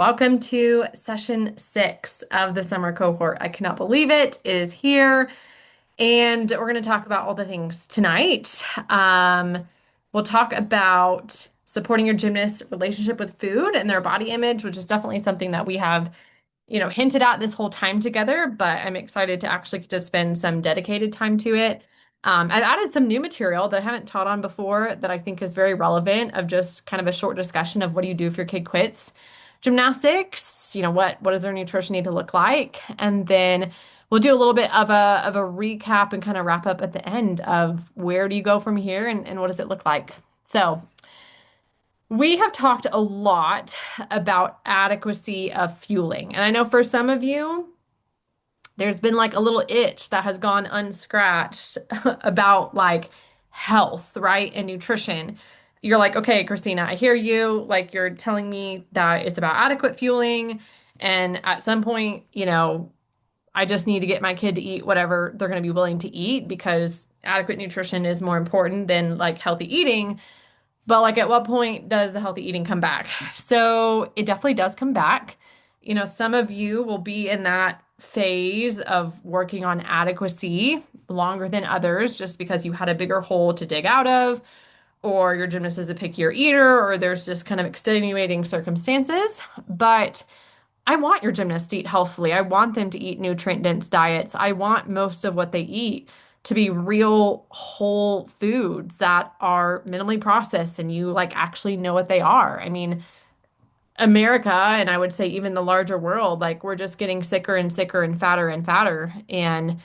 Welcome to session 6 of the summer cohort. I cannot believe it. It is here, and we're going to talk about all the things tonight. We'll talk about supporting your gymnast's relationship with food and their body image, which is definitely something that we have, hinted at this whole time together, but I'm excited to actually get to spend some dedicated time to it. I've added some new material that I haven't taught on before that I think is very relevant of just kind of a short discussion of what do you do if your kid quits gymnastics, what does their nutrition need to look like? And then we'll do a little bit of a recap and kind of wrap up at the end of where do you go from here and what does it look like. So we have talked a lot about adequacy of fueling. And I know for some of you, there's been like a little itch that has gone unscratched about like health, right? And nutrition. You're like, okay, Christina, I hear you. Like you're telling me that it's about adequate fueling. And at some point, I just need to get my kid to eat whatever they're going to be willing to eat because adequate nutrition is more important than like healthy eating. But like at what point does the healthy eating come back? So it definitely does come back. Some of you will be in that phase of working on adequacy longer than others just because you had a bigger hole to dig out of, or your gymnast is a pickier eater, or there's just kind of extenuating circumstances. But I want your gymnast to eat healthfully. I want them to eat nutrient-dense diets. I want most of what they eat to be real whole foods that are minimally processed and you like actually know what they are. I mean, America, and I would say even the larger world, like we're just getting sicker and sicker and fatter and fatter. And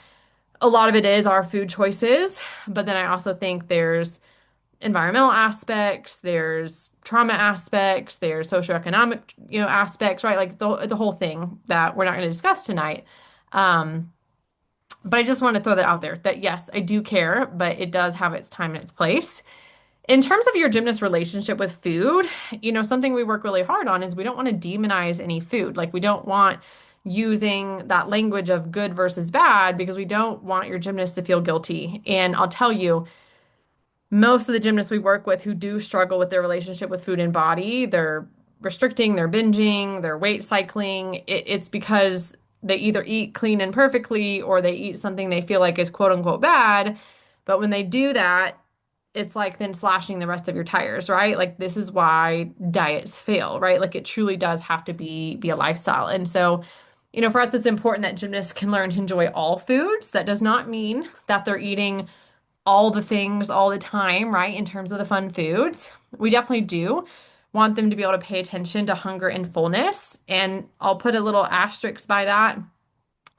a lot of it is our food choices. But then I also think there's environmental aspects, there's trauma aspects, there's socioeconomic, aspects, right? Like it's a whole thing that we're not going to discuss tonight. Um, but I just want to throw that out there that yes, I do care, but it does have its time and its place. In terms of your gymnast relationship with food, something we work really hard on is we don't want to demonize any food. Like we don't want using that language of good versus bad because we don't want your gymnast to feel guilty. And I'll tell you, most of the gymnasts we work with who do struggle with their relationship with food and body, they're restricting, they're binging, they're weight cycling. It's because they either eat clean and perfectly or they eat something they feel like is quote unquote bad. But when they do that, it's like then slashing the rest of your tires, right? Like this is why diets fail, right? Like it truly does have to be a lifestyle. And so, for us, it's important that gymnasts can learn to enjoy all foods. That does not mean that they're eating all the things all the time, right? In terms of the fun foods, we definitely do want them to be able to pay attention to hunger and fullness. And I'll put a little asterisk by that.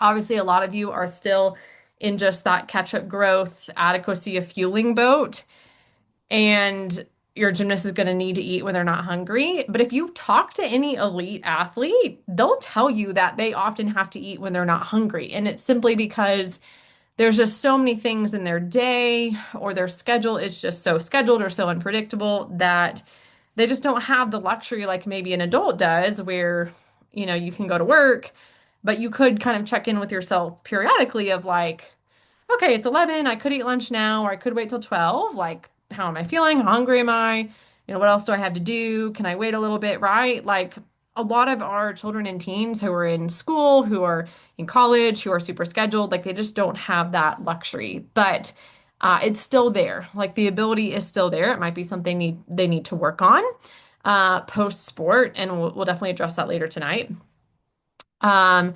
Obviously, a lot of you are still in just that catch-up growth, adequacy of fueling boat, and your gymnast is going to need to eat when they're not hungry. But if you talk to any elite athlete, they'll tell you that they often have to eat when they're not hungry. And it's simply because there's just so many things in their day or their schedule is just so scheduled or so unpredictable that they just don't have the luxury like maybe an adult does where, you can go to work, but you could kind of check in with yourself periodically of like, okay, it's 11, I could eat lunch now or I could wait till 12. Like, how am I feeling? How hungry am I? What else do I have to do? Can I wait a little bit, right? Like a lot of our children and teens who are in school, who are in college, who are super scheduled, like they just don't have that luxury. But it's still there. Like the ability is still there. It might be something they need to work on post sport, and we'll definitely address that later tonight. I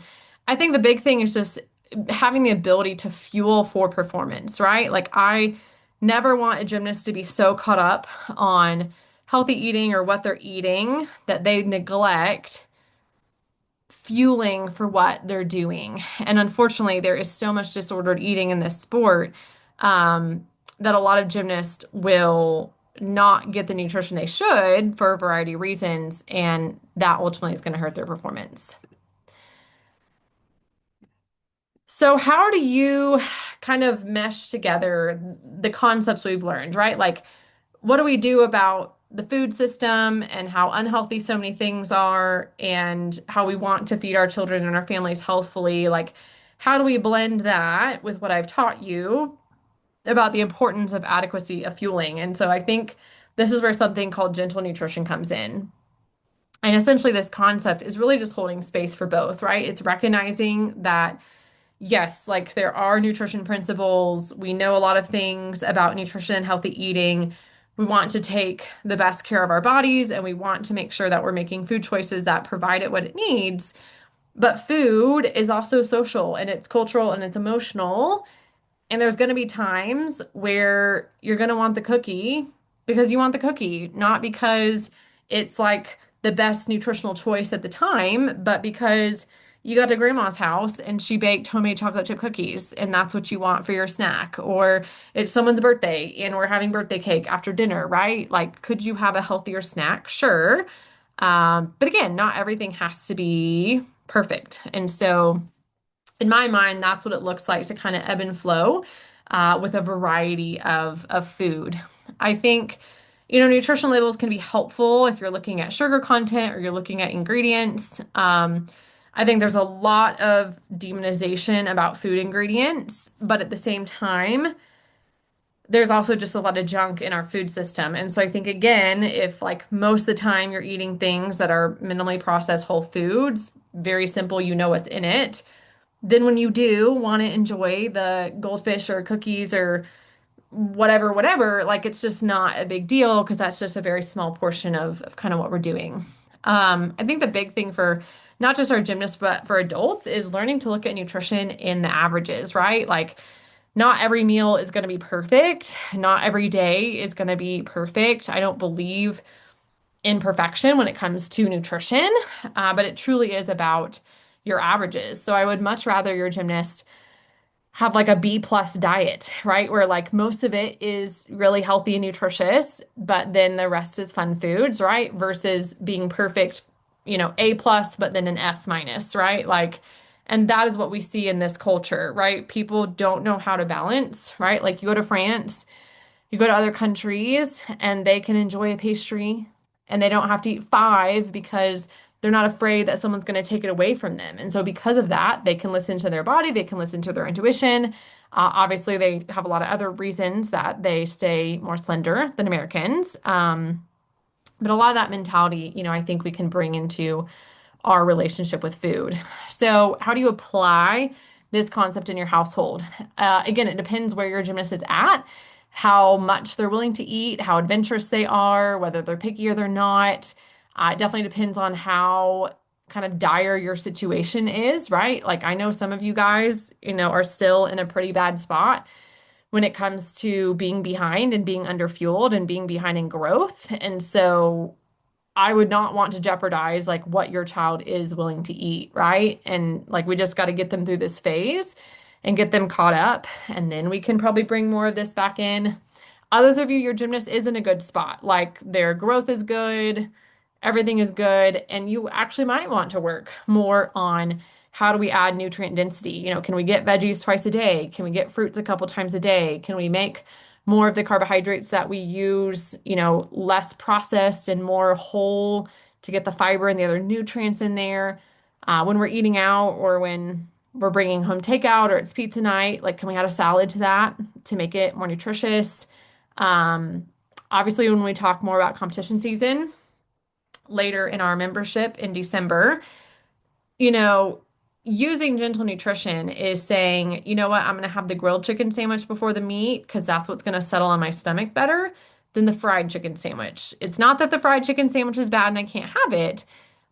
think the big thing is just having the ability to fuel for performance, right? Like I never want a gymnast to be so caught up on healthy eating or what they're eating that they neglect fueling for what they're doing. And unfortunately, there is so much disordered eating in this sport that a lot of gymnasts will not get the nutrition they should for a variety of reasons, and that ultimately is going to hurt their performance. So, how do you kind of mesh together the concepts we've learned, right? Like, what do we do about the food system and how unhealthy so many things are, and how we want to feed our children and our families healthfully? Like, how do we blend that with what I've taught you about the importance of adequacy of fueling? And so, I think this is where something called gentle nutrition comes in. And essentially, this concept is really just holding space for both, right? It's recognizing that, yes, like there are nutrition principles. We know a lot of things about nutrition and healthy eating. We want to take the best care of our bodies and we want to make sure that we're making food choices that provide it what it needs. But food is also social and it's cultural and it's emotional. And there's going to be times where you're going to want the cookie because you want the cookie, not because it's like the best nutritional choice at the time, but because you got to grandma's house and she baked homemade chocolate chip cookies and that's what you want for your snack. Or it's someone's birthday and we're having birthday cake after dinner, right? Like, could you have a healthier snack? Sure. But again, not everything has to be perfect. And so, in my mind, that's what it looks like to kind of ebb and flow with a variety of food. I think, nutrition labels can be helpful if you're looking at sugar content or you're looking at ingredients. I think there's a lot of demonization about food ingredients, but at the same time, there's also just a lot of junk in our food system. And so I think, again, if like most of the time you're eating things that are minimally processed whole foods, very simple, you know what's in it, then when you do want to enjoy the goldfish or cookies or whatever, like it's just not a big deal because that's just a very small portion of kind of what we're doing. I think the big thing for not just our gymnasts, but for adults is learning to look at nutrition in the averages, right? Like not every meal is going to be perfect. Not every day is going to be perfect. I don't believe in perfection when it comes to nutrition, but it truly is about your averages. So I would much rather your gymnast have like a B plus diet, right? Where like most of it is really healthy and nutritious, but then the rest is fun foods, right? Versus being perfect, A plus, but then an F minus, right? Like, and that is what we see in this culture, right? People don't know how to balance, right? Like you go to France, you go to other countries and they can enjoy a pastry and they don't have to eat five because they're not afraid that someone's going to take it away from them. And so, because of that, they can listen to their body, they can listen to their intuition. Obviously, they have a lot of other reasons that they stay more slender than Americans. But a lot of that mentality, I think we can bring into our relationship with food. So, how do you apply this concept in your household? Again, it depends where your gymnast is at, how much they're willing to eat, how adventurous they are, whether they're picky or they're not. It definitely depends on how kind of dire your situation is, right? Like, I know some of you guys, are still in a pretty bad spot when it comes to being behind and being underfueled and being behind in growth. And so, I would not want to jeopardize like what your child is willing to eat, right? And like we just got to get them through this phase and get them caught up, and then we can probably bring more of this back in. Others of you, your gymnast is in a good spot. Like their growth is good, everything is good, and you actually might want to work more on how do we add nutrient density? Can we get veggies twice a day? Can we get fruits a couple times a day? Can we make more of the carbohydrates that we use, less processed and more whole to get the fiber and the other nutrients in there when we're eating out or when we're bringing home takeout or it's pizza night? Like, can we add a salad to that to make it more nutritious? Um, Obviously, when we talk more about competition season later in our membership in December, you know, using gentle nutrition is saying, you know what, I'm going to have the grilled chicken sandwich before the meat because that's what's going to settle on my stomach better than the fried chicken sandwich. It's not that the fried chicken sandwich is bad and I can't have it,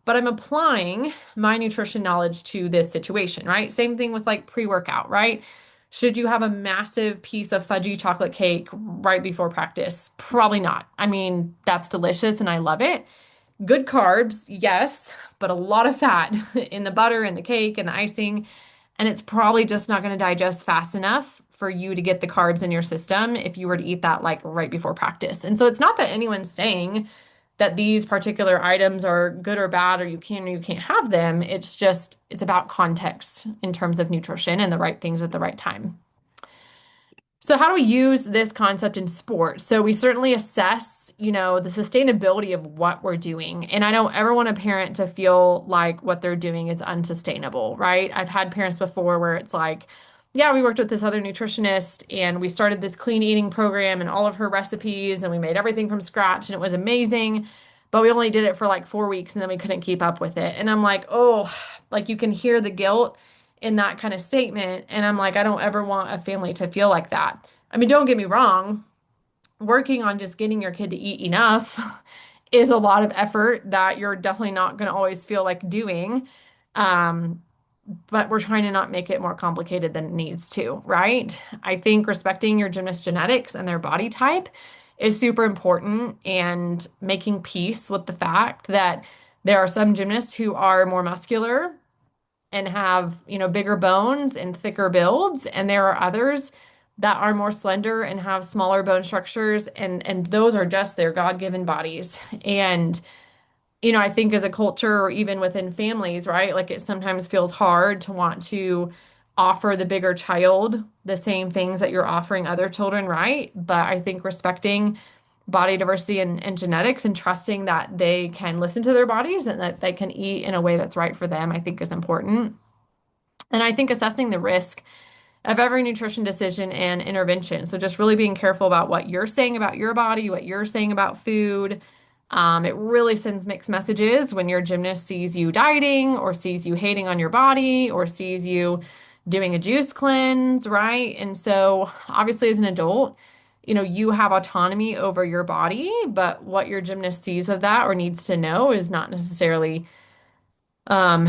but I'm applying my nutrition knowledge to this situation, right? Same thing with like pre-workout, right? Should you have a massive piece of fudgy chocolate cake right before practice? Probably not. I mean, that's delicious and I love it. Good carbs, yes, but a lot of fat in the butter and the cake and the icing. And it's probably just not going to digest fast enough for you to get the carbs in your system if you were to eat that like right before practice. And so it's not that anyone's saying that these particular items are good or bad or you can or you can't have them. It's just, it's about context in terms of nutrition and the right things at the right time. So how do we use this concept in sports? So we certainly assess, the sustainability of what we're doing. And I don't ever want a parent to feel like what they're doing is unsustainable, right? I've had parents before where it's like, yeah, we worked with this other nutritionist and we started this clean eating program and all of her recipes and we made everything from scratch and it was amazing. but we only did it for like 4 weeks and then we couldn't keep up with it. And I'm like, oh, like you can hear the guilt in that kind of statement. And I'm like, I don't ever want a family to feel like that. I mean, don't get me wrong, working on just getting your kid to eat enough is a lot of effort that you're definitely not going to always feel like doing. Um, but we're trying to not make it more complicated than it needs to, right? I think respecting your gymnast genetics and their body type is super important and making peace with the fact that there are some gymnasts who are more muscular and have, bigger bones and thicker builds, and there are others that are more slender and have smaller bone structures and those are just their God-given bodies. And I think as a culture or even within families, right? Like it sometimes feels hard to want to offer the bigger child the same things that you're offering other children, right? But I think respecting body diversity and genetics and trusting that they can listen to their bodies and that they can eat in a way that's right for them, I think is important. And I think assessing the risk of every nutrition decision and intervention. So just really being careful about what you're saying about your body, what you're saying about food. It really sends mixed messages when your gymnast sees you dieting or sees you hating on your body or sees you doing a juice cleanse, right? And so obviously as an adult, you have autonomy over your body, but what your gymnast sees of that or needs to know is not necessarily um,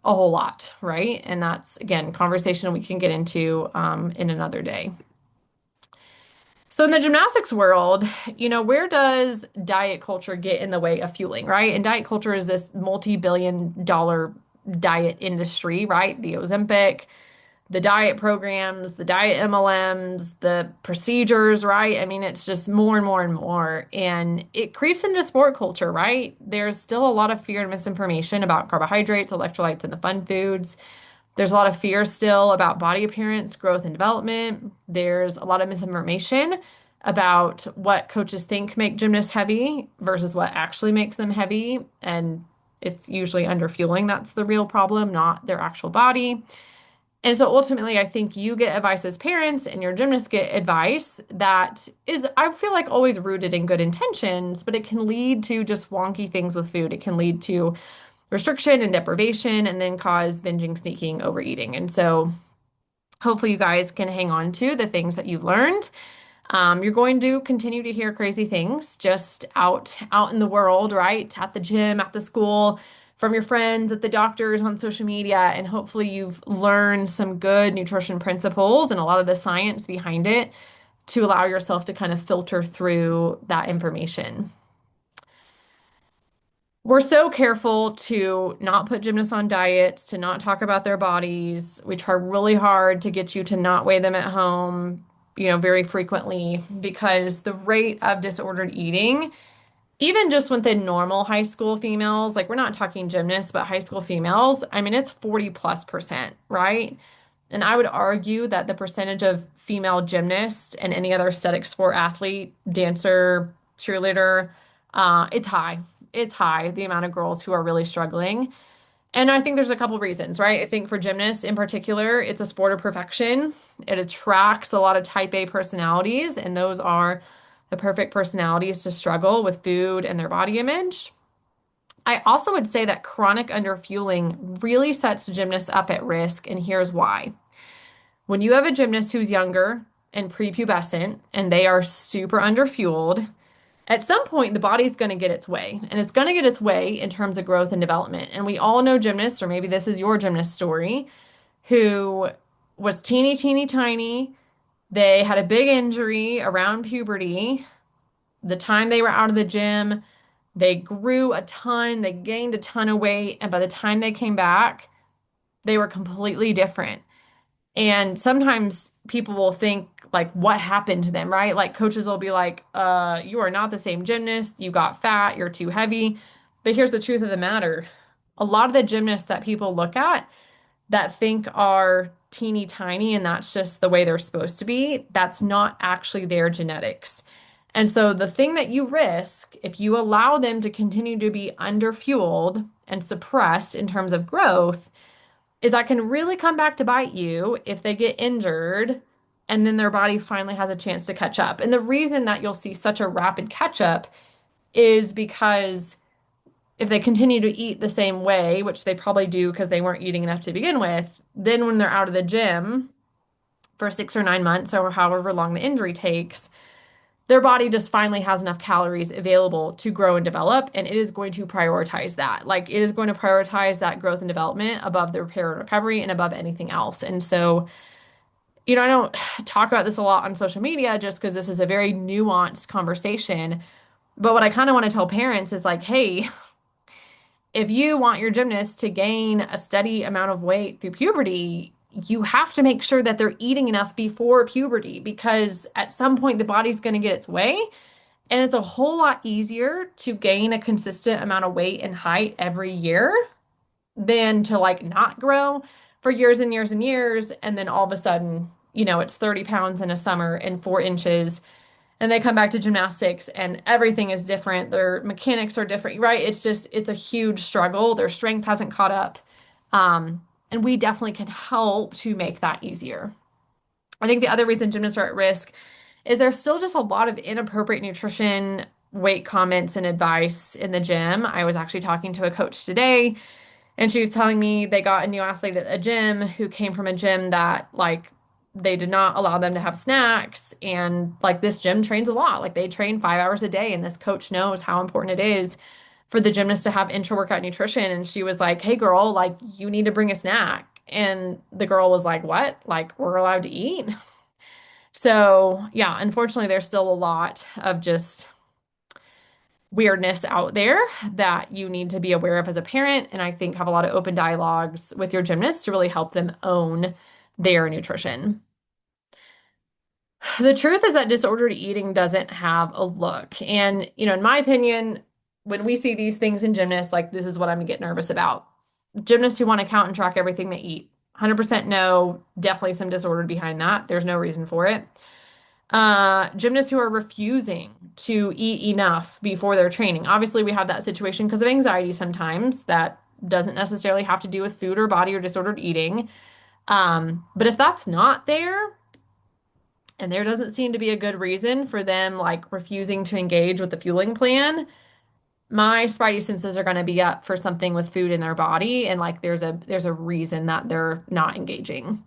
a whole lot, right? And that's, again, conversation we can get into in another day. So in the gymnastics world, where does diet culture get in the way of fueling, right? And diet culture is this multi-billion dollar diet industry, right? The Ozempic, the diet programs, the diet MLMs, the procedures, right? I mean, it's just more and more and more. And it creeps into sport culture, right? There's still a lot of fear and misinformation about carbohydrates, electrolytes, and the fun foods. There's a lot of fear still about body appearance, growth, and development. There's a lot of misinformation about what coaches think make gymnasts heavy versus what actually makes them heavy. And it's usually under fueling that's the real problem, not their actual body. And so ultimately, I think you get advice as parents and your gymnasts get advice that is, I feel like, always rooted in good intentions, but it can lead to just wonky things with food. It can lead to restriction and deprivation and then cause binging, sneaking, overeating. And so hopefully you guys can hang on to the things that you've learned. You're going to continue to hear crazy things just out in the world, right? At the gym, at the school, from your friends, at the doctors, on social media, and hopefully you've learned some good nutrition principles and a lot of the science behind it to allow yourself to kind of filter through that information. We're so careful to not put gymnasts on diets, to not talk about their bodies. We try really hard to get you to not weigh them at home, very frequently because the rate of disordered eating, even just within normal high school females, like we're not talking gymnasts, but high school females, I mean, it's 40+%, right? And I would argue that the percentage of female gymnasts and any other aesthetic sport athlete, dancer, cheerleader, it's high. It's high, the amount of girls who are really struggling. And I think there's a couple reasons, right? I think for gymnasts in particular, it's a sport of perfection. It attracts a lot of type A personalities, and those are the perfect personalities to struggle with food and their body image. I also would say that chronic underfueling really sets gymnasts up at risk, and here's why. When you have a gymnast who's younger and prepubescent and they are super underfueled, at some point the body's going to get its way, and it's going to get its way in terms of growth and development. And we all know gymnasts, or maybe this is your gymnast story, who was teeny, teeny, tiny. They had a big injury around puberty. The time they were out of the gym, they grew a ton, they gained a ton of weight, and by the time they came back, they were completely different. And sometimes people will think, like, what happened to them, right? Like, coaches will be like, you are not the same gymnast. You got fat. You're too heavy. But here's the truth of the matter. A lot of the gymnasts that people look at that think are teeny tiny and that's just the way they're supposed to be, that's not actually their genetics. And so the thing that you risk if you allow them to continue to be underfueled and suppressed in terms of growth is that can really come back to bite you if they get injured and then their body finally has a chance to catch up. And the reason that you'll see such a rapid catch up is because if they continue to eat the same way, which they probably do because they weren't eating enough to begin with, then when they're out of the gym for 6 or 9 months or however long the injury takes, their body just finally has enough calories available to grow and develop, and it is going to prioritize that. Like it is going to prioritize that growth and development above the repair and recovery and above anything else. And so, I don't talk about this a lot on social media just because this is a very nuanced conversation. But what I kind of want to tell parents is like, hey, if you want your gymnast to gain a steady amount of weight through puberty, you have to make sure that they're eating enough before puberty because at some point the body's going to get its way. And it's a whole lot easier to gain a consistent amount of weight and height every year than to like not grow for years and years and years. And then all of a sudden, it's 30 pounds in a summer and 4 inches. And they come back to gymnastics and everything is different. Their mechanics are different, right? It's a huge struggle. Their strength hasn't caught up. And we definitely can help to make that easier. I think the other reason gymnasts are at risk is there's still just a lot of inappropriate nutrition, weight comments, and advice in the gym. I was actually talking to a coach today, and she was telling me they got a new athlete at a gym who came from a gym that, like, they did not allow them to have snacks. And, like, this gym trains a lot. Like, they train 5 hours a day, and this coach knows how important it is for the gymnast to have intra-workout nutrition. And she was like, hey, girl, like, you need to bring a snack. And the girl was like, what? Like, we're allowed to eat? So, yeah, unfortunately, there's still a lot of just weirdness out there that you need to be aware of as a parent. And I think have a lot of open dialogues with your gymnast to really help them own their nutrition. The truth is that disordered eating doesn't have a look. And, in my opinion, when we see these things in gymnasts, like this is what I'm gonna get nervous about. Gymnasts who want to count and track everything they eat. 100% no, definitely some disorder behind that. There's no reason for it. Gymnasts who are refusing to eat enough before their training. Obviously, we have that situation because of anxiety sometimes. That doesn't necessarily have to do with food or body or disordered eating. But if that's not there, and there doesn't seem to be a good reason for them like refusing to engage with the fueling plan, my spidey senses are going to be up for something with food in their body, and like there's a reason that they're not engaging.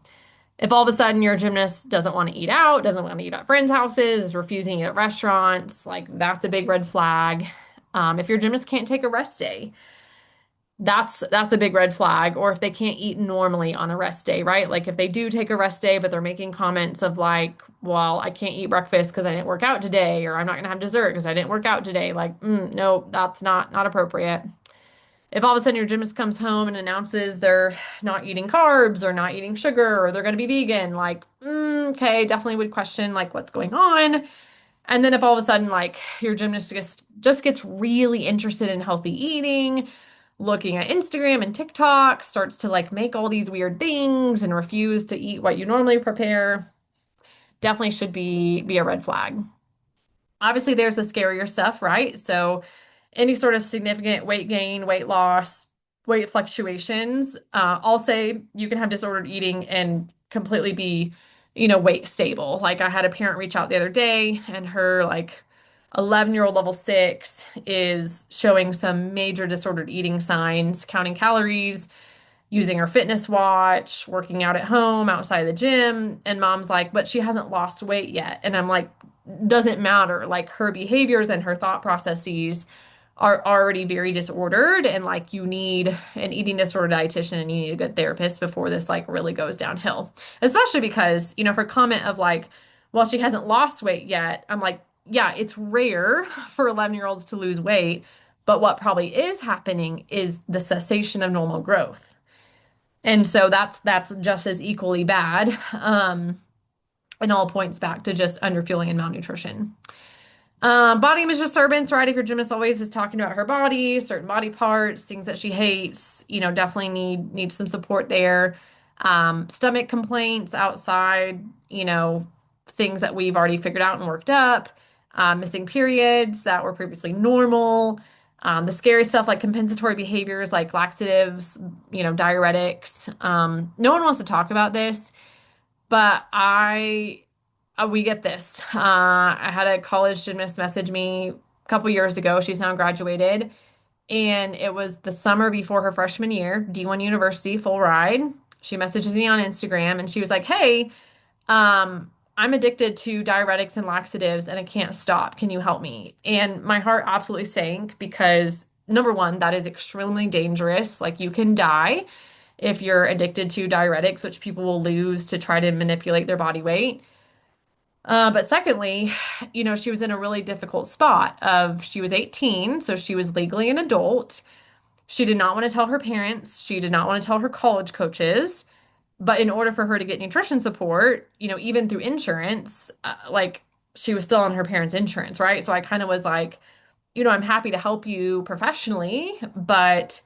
If all of a sudden your gymnast doesn't want to eat out, doesn't want to eat at friends' houses, is refusing to eat at restaurants, like that's a big red flag. If your gymnast can't take a rest day, that's a big red flag. Or if they can't eat normally on a rest day, right? Like if they do take a rest day, but they're making comments of like, well, I can't eat breakfast because I didn't work out today, or I'm not gonna have dessert because I didn't work out today. Like, no, that's not appropriate. If all of a sudden your gymnast comes home and announces they're not eating carbs or not eating sugar or they're going to be vegan, like, okay, definitely would question like what's going on. And then if all of a sudden like your gymnast just gets really interested in healthy eating, looking at Instagram and TikTok, starts to like make all these weird things and refuse to eat what you normally prepare, definitely should be a red flag. Obviously, there's the scarier stuff, right? So any sort of significant weight gain, weight loss, weight fluctuations. I'll say you can have disordered eating and completely be, weight stable. Like I had a parent reach out the other day and her like 11-year-old level 6 is showing some major disordered eating signs, counting calories, using her fitness watch, working out at home, outside the gym. And mom's like, but she hasn't lost weight yet. And I'm like, doesn't matter. Like her behaviors and her thought processes are already very disordered. And like you need an eating disorder dietitian and you need a good therapist before this like really goes downhill. Especially because, her comment of like, well, she hasn't lost weight yet. I'm like, yeah, it's rare for 11-year-olds to lose weight. But what probably is happening is the cessation of normal growth. And so that's just as equally bad. And all points back to just underfueling and malnutrition. Body image disturbance, right? If your gymnast always is talking about her body, certain body parts, things that she hates, definitely need some support there. Stomach complaints outside, things that we've already figured out and worked up. Missing periods that were previously normal. The scary stuff like compensatory behaviors like laxatives, diuretics. No one wants to talk about this, but we get this. I had a college gymnast message me couple years ago. She's now graduated. And it was the summer before her freshman year, D1 University, full ride. She messages me on Instagram and she was like, "Hey, I'm addicted to diuretics and laxatives and I can't stop. Can you help me?" And my heart absolutely sank because number one, that is extremely dangerous. Like you can die if you're addicted to diuretics, which people will lose to try to manipulate their body weight. But secondly, she was in a really difficult spot of she was 18, so she was legally an adult. She did not want to tell her parents. She did not want to tell her college coaches. But in order for her to get nutrition support, even through insurance, like she was still on her parents' insurance, right? So I kind of was like, I'm happy to help you professionally, but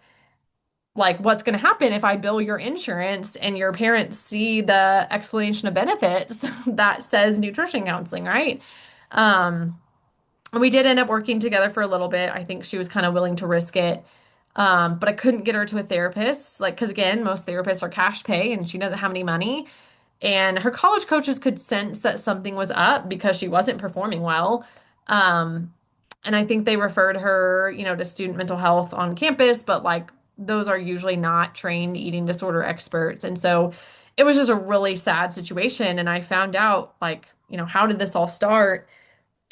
like, what's going to happen if I bill your insurance and your parents see the explanation of benefits that says nutrition counseling, right? Um, we did end up working together for a little bit. I think she was kind of willing to risk it. But I couldn't get her to a therapist, like, because again, most therapists are cash pay and she doesn't have any money. And her college coaches could sense that something was up because she wasn't performing well. Um, and I think they referred her, to student mental health on campus, but like those are usually not trained eating disorder experts. And so it was just a really sad situation. And I found out, like, how did this all start?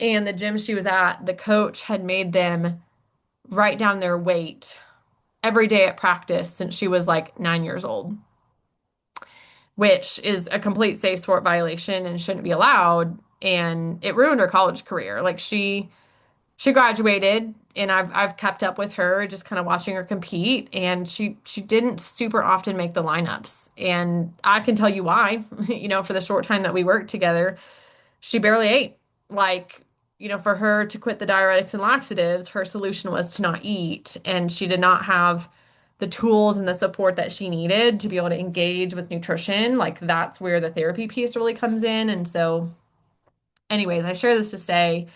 And the gym she was at, the coach had made them write down their weight every day at practice since she was like 9 years old, which is a complete safe sport violation and shouldn't be allowed. And it ruined her college career. Like she graduated and I've kept up with her, just kind of watching her compete. And she didn't super often make the lineups. And I can tell you why, for the short time that we worked together, she barely ate. Like, for her to quit the diuretics and laxatives, her solution was to not eat. And she did not have the tools and the support that she needed to be able to engage with nutrition. Like, that's where the therapy piece really comes in. And so, anyways, I share this to say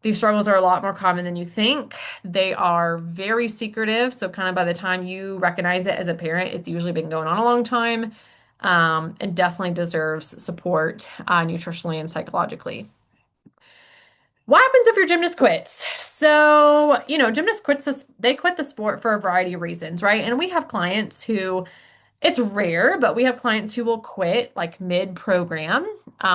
these struggles are a lot more common than you think. They are very secretive. So, kind of by the time you recognize it as a parent, it's usually been going on a long time, and definitely deserves support, nutritionally and psychologically. What happens if your gymnast quits? So, gymnast quits this, they quit the sport for a variety of reasons, right? And we have clients who, it's rare, but we have clients who will quit like mid-program,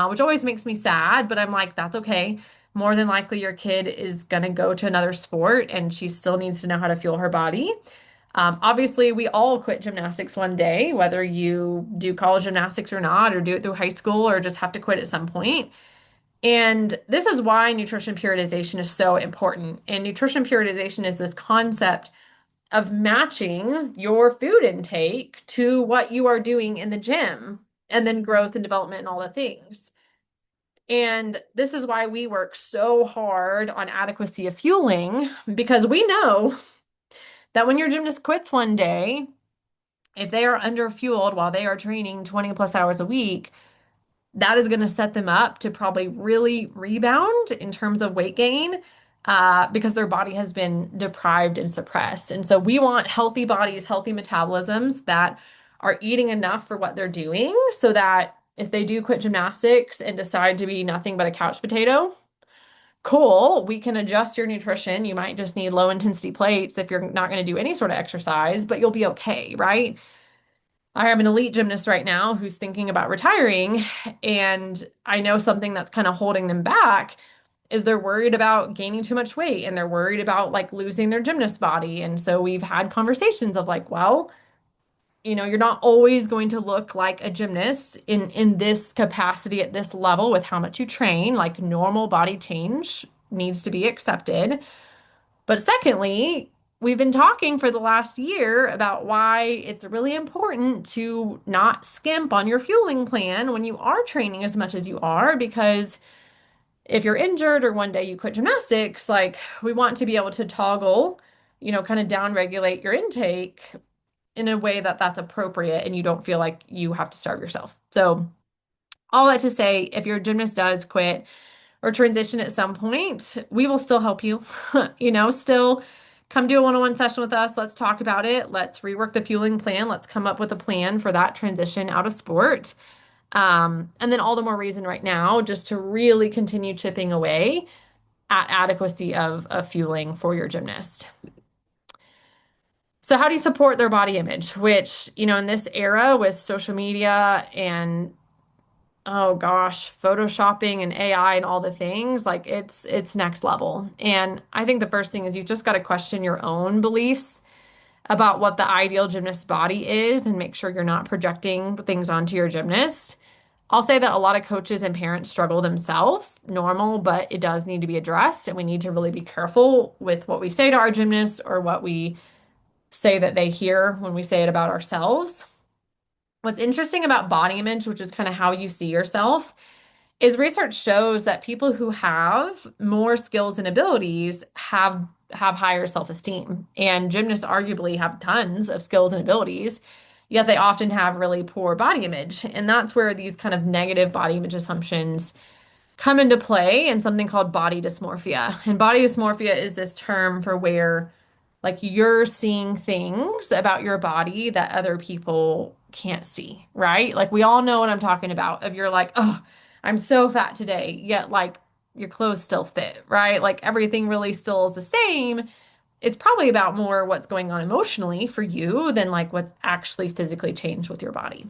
which always makes me sad, but I'm like, that's okay. More than likely, your kid is going to go to another sport and she still needs to know how to fuel her body. Obviously, we all quit gymnastics one day, whether you do college gymnastics or not, or do it through high school, or just have to quit at some point. And this is why nutrition periodization is so important. And nutrition periodization is this concept of matching your food intake to what you are doing in the gym, and then growth and development and all the things. And this is why we work so hard on adequacy of fueling, because we know that when your gymnast quits one day, if they are under fueled while they are training 20 plus hours a week, that is going to set them up to probably really rebound in terms of weight gain, because their body has been deprived and suppressed. And so we want healthy bodies, healthy metabolisms that are eating enough for what they're doing so that if they do quit gymnastics and decide to be nothing but a couch potato, cool, we can adjust your nutrition. You might just need low intensity plates if you're not going to do any sort of exercise, but you'll be okay, right? I have an elite gymnast right now who's thinking about retiring, and I know something that's kind of holding them back is they're worried about gaining too much weight and they're worried about like losing their gymnast body. And so we've had conversations of like, well, you're not always going to look like a gymnast in this capacity at this level with how much you train. Like normal body change needs to be accepted. But secondly, we've been talking for the last year about why it's really important to not skimp on your fueling plan when you are training as much as you are, because if you're injured or one day you quit gymnastics, like we want to be able to toggle, kind of down regulate your intake in a way that that's appropriate and you don't feel like you have to starve yourself. So, all that to say, if your gymnast does quit or transition at some point, we will still help you. Still come do a one-on-one session with us. Let's talk about it. Let's rework the fueling plan. Let's come up with a plan for that transition out of sport. And then all the more reason right now just to really continue chipping away adequacy of fueling for your gymnast. So how do you support their body image? Which, in this era with social media and oh gosh, photoshopping and AI and all the things, like it's next level. And I think the first thing is you just got to question your own beliefs about what the ideal gymnast body is and make sure you're not projecting things onto your gymnast. I'll say that a lot of coaches and parents struggle themselves, normal, but it does need to be addressed. And we need to really be careful with what we say to our gymnasts or what we say that they hear when we say it about ourselves. What's interesting about body image, which is kind of how you see yourself, is research shows that people who have more skills and abilities have higher self-esteem. And gymnasts arguably have tons of skills and abilities, yet they often have really poor body image. And that's where these kind of negative body image assumptions come into play in something called body dysmorphia. And body dysmorphia is this term for where like you're seeing things about your body that other people can't see, right? Like we all know what I'm talking about. If you're like, oh, I'm so fat today, yet like your clothes still fit, right? Like everything really still is the same. It's probably about more what's going on emotionally for you than like what's actually physically changed with your body.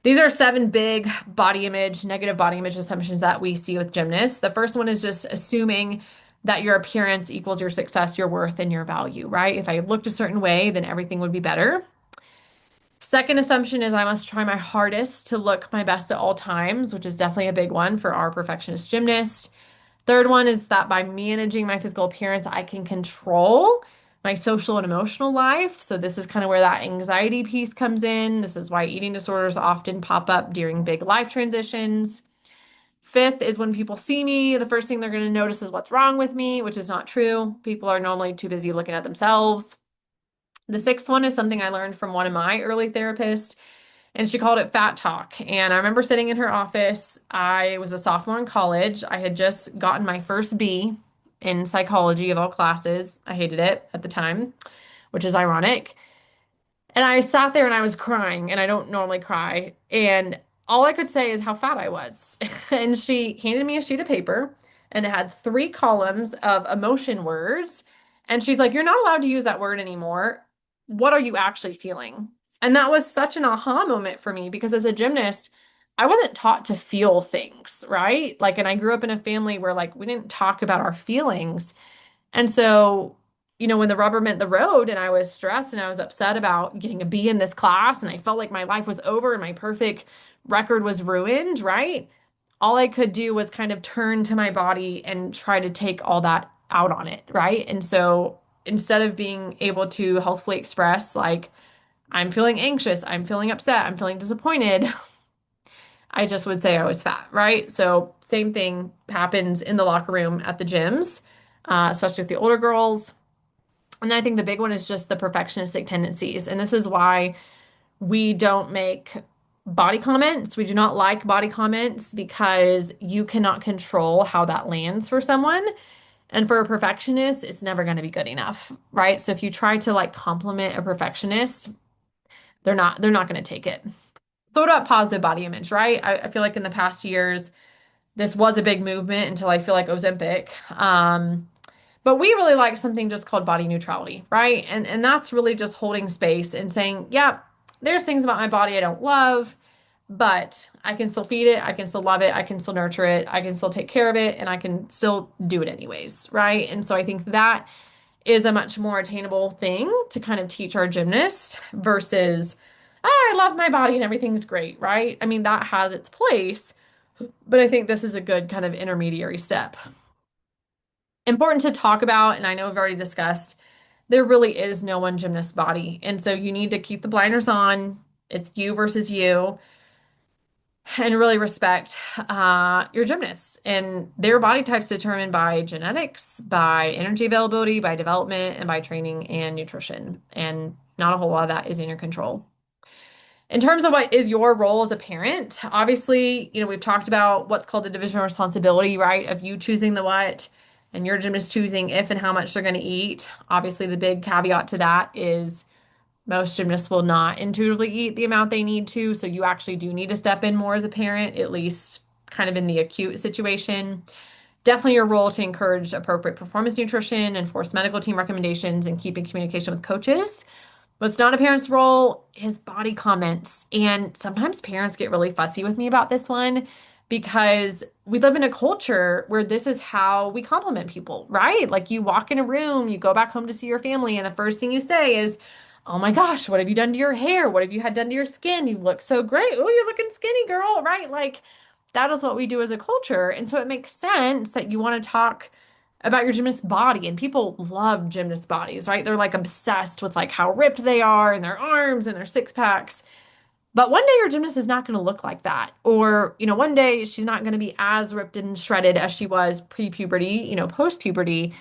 These are seven big body image, negative body image assumptions that we see with gymnasts. The first one is just assuming that your appearance equals your success, your worth, and your value, right? If I looked a certain way, then everything would be better. Second assumption is I must try my hardest to look my best at all times, which is definitely a big one for our perfectionist gymnast. Third one is that by managing my physical appearance, I can control my social and emotional life. So this is kind of where that anxiety piece comes in. This is why eating disorders often pop up during big life transitions. Fifth is when people see me, the first thing they're going to notice is what's wrong with me, which is not true. People are normally too busy looking at themselves. The sixth one is something I learned from one of my early therapists, and she called it fat talk. And I remember sitting in her office. I was a sophomore in college. I had just gotten my first B in psychology of all classes. I hated it at the time, which is ironic. And I sat there and I was crying, and I don't normally cry. And all I could say is how fat I was. And she handed me a sheet of paper, and it had three columns of emotion words. And she's like, "You're not allowed to use that word anymore. What are you actually feeling?" And that was such an aha moment for me because as a gymnast, I wasn't taught to feel things, right? Like, and I grew up in a family where like we didn't talk about our feelings. And so, when the rubber met the road and I was stressed and I was upset about getting a B in this class and I felt like my life was over and my perfect record was ruined, right? All I could do was kind of turn to my body and try to take all that out on it, right? And so instead of being able to healthfully express, like, I'm feeling anxious, I'm feeling upset, I'm feeling disappointed, I just would say I was fat, right? So, same thing happens in the locker room at the gyms, especially with the older girls. And I think the big one is just the perfectionistic tendencies. And this is why we don't make body comments. We do not like body comments because you cannot control how that lands for someone. And for a perfectionist, it's never going to be good enough, right? So if you try to like compliment a perfectionist, they're not going to take it. So what about positive body image, right? I feel like in the past years, this was a big movement until I feel like Ozempic. But we really like something just called body neutrality, right? And that's really just holding space and saying, yeah, there's things about my body I don't love, but I can still feed it, I can still love it, I can still nurture it, I can still take care of it, and I can still do it anyways, right? And so I think that is a much more attainable thing to kind of teach our gymnast versus, oh, I love my body and everything's great, right? I mean, that has its place, but I think this is a good kind of intermediary step. Important to talk about, and I know we've already discussed, there really is no one gymnast body. And so you need to keep the blinders on. It's you versus you, and really respect your gymnast. And their body type's determined by genetics, by energy availability, by development, and by training and nutrition. And not a whole lot of that is in your control. In terms of what is your role as a parent, obviously, we've talked about what's called the division of responsibility, right? Of you choosing the what and your gym is choosing if and how much they're going to eat. Obviously, the big caveat to that is most gymnasts will not intuitively eat the amount they need to. So you actually do need to step in more as a parent, at least kind of in the acute situation. Definitely your role to encourage appropriate performance nutrition, enforce medical team recommendations, and keep in communication with coaches. What's not a parent's role is body comments. And sometimes parents get really fussy with me about this one because we live in a culture where this is how we compliment people, right? Like you walk in a room, you go back home to see your family, and the first thing you say is, "Oh my gosh, what have you done to your hair? What have you had done to your skin? You look so great. Oh, you're looking skinny, girl," right? Like that is what we do as a culture. And so it makes sense that you want to talk about your gymnast body, and people love gymnast bodies, right? They're like obsessed with like how ripped they are and their arms and their six packs. But one day your gymnast is not going to look like that. Or, one day she's not going to be as ripped and shredded as she was pre-puberty, post-puberty,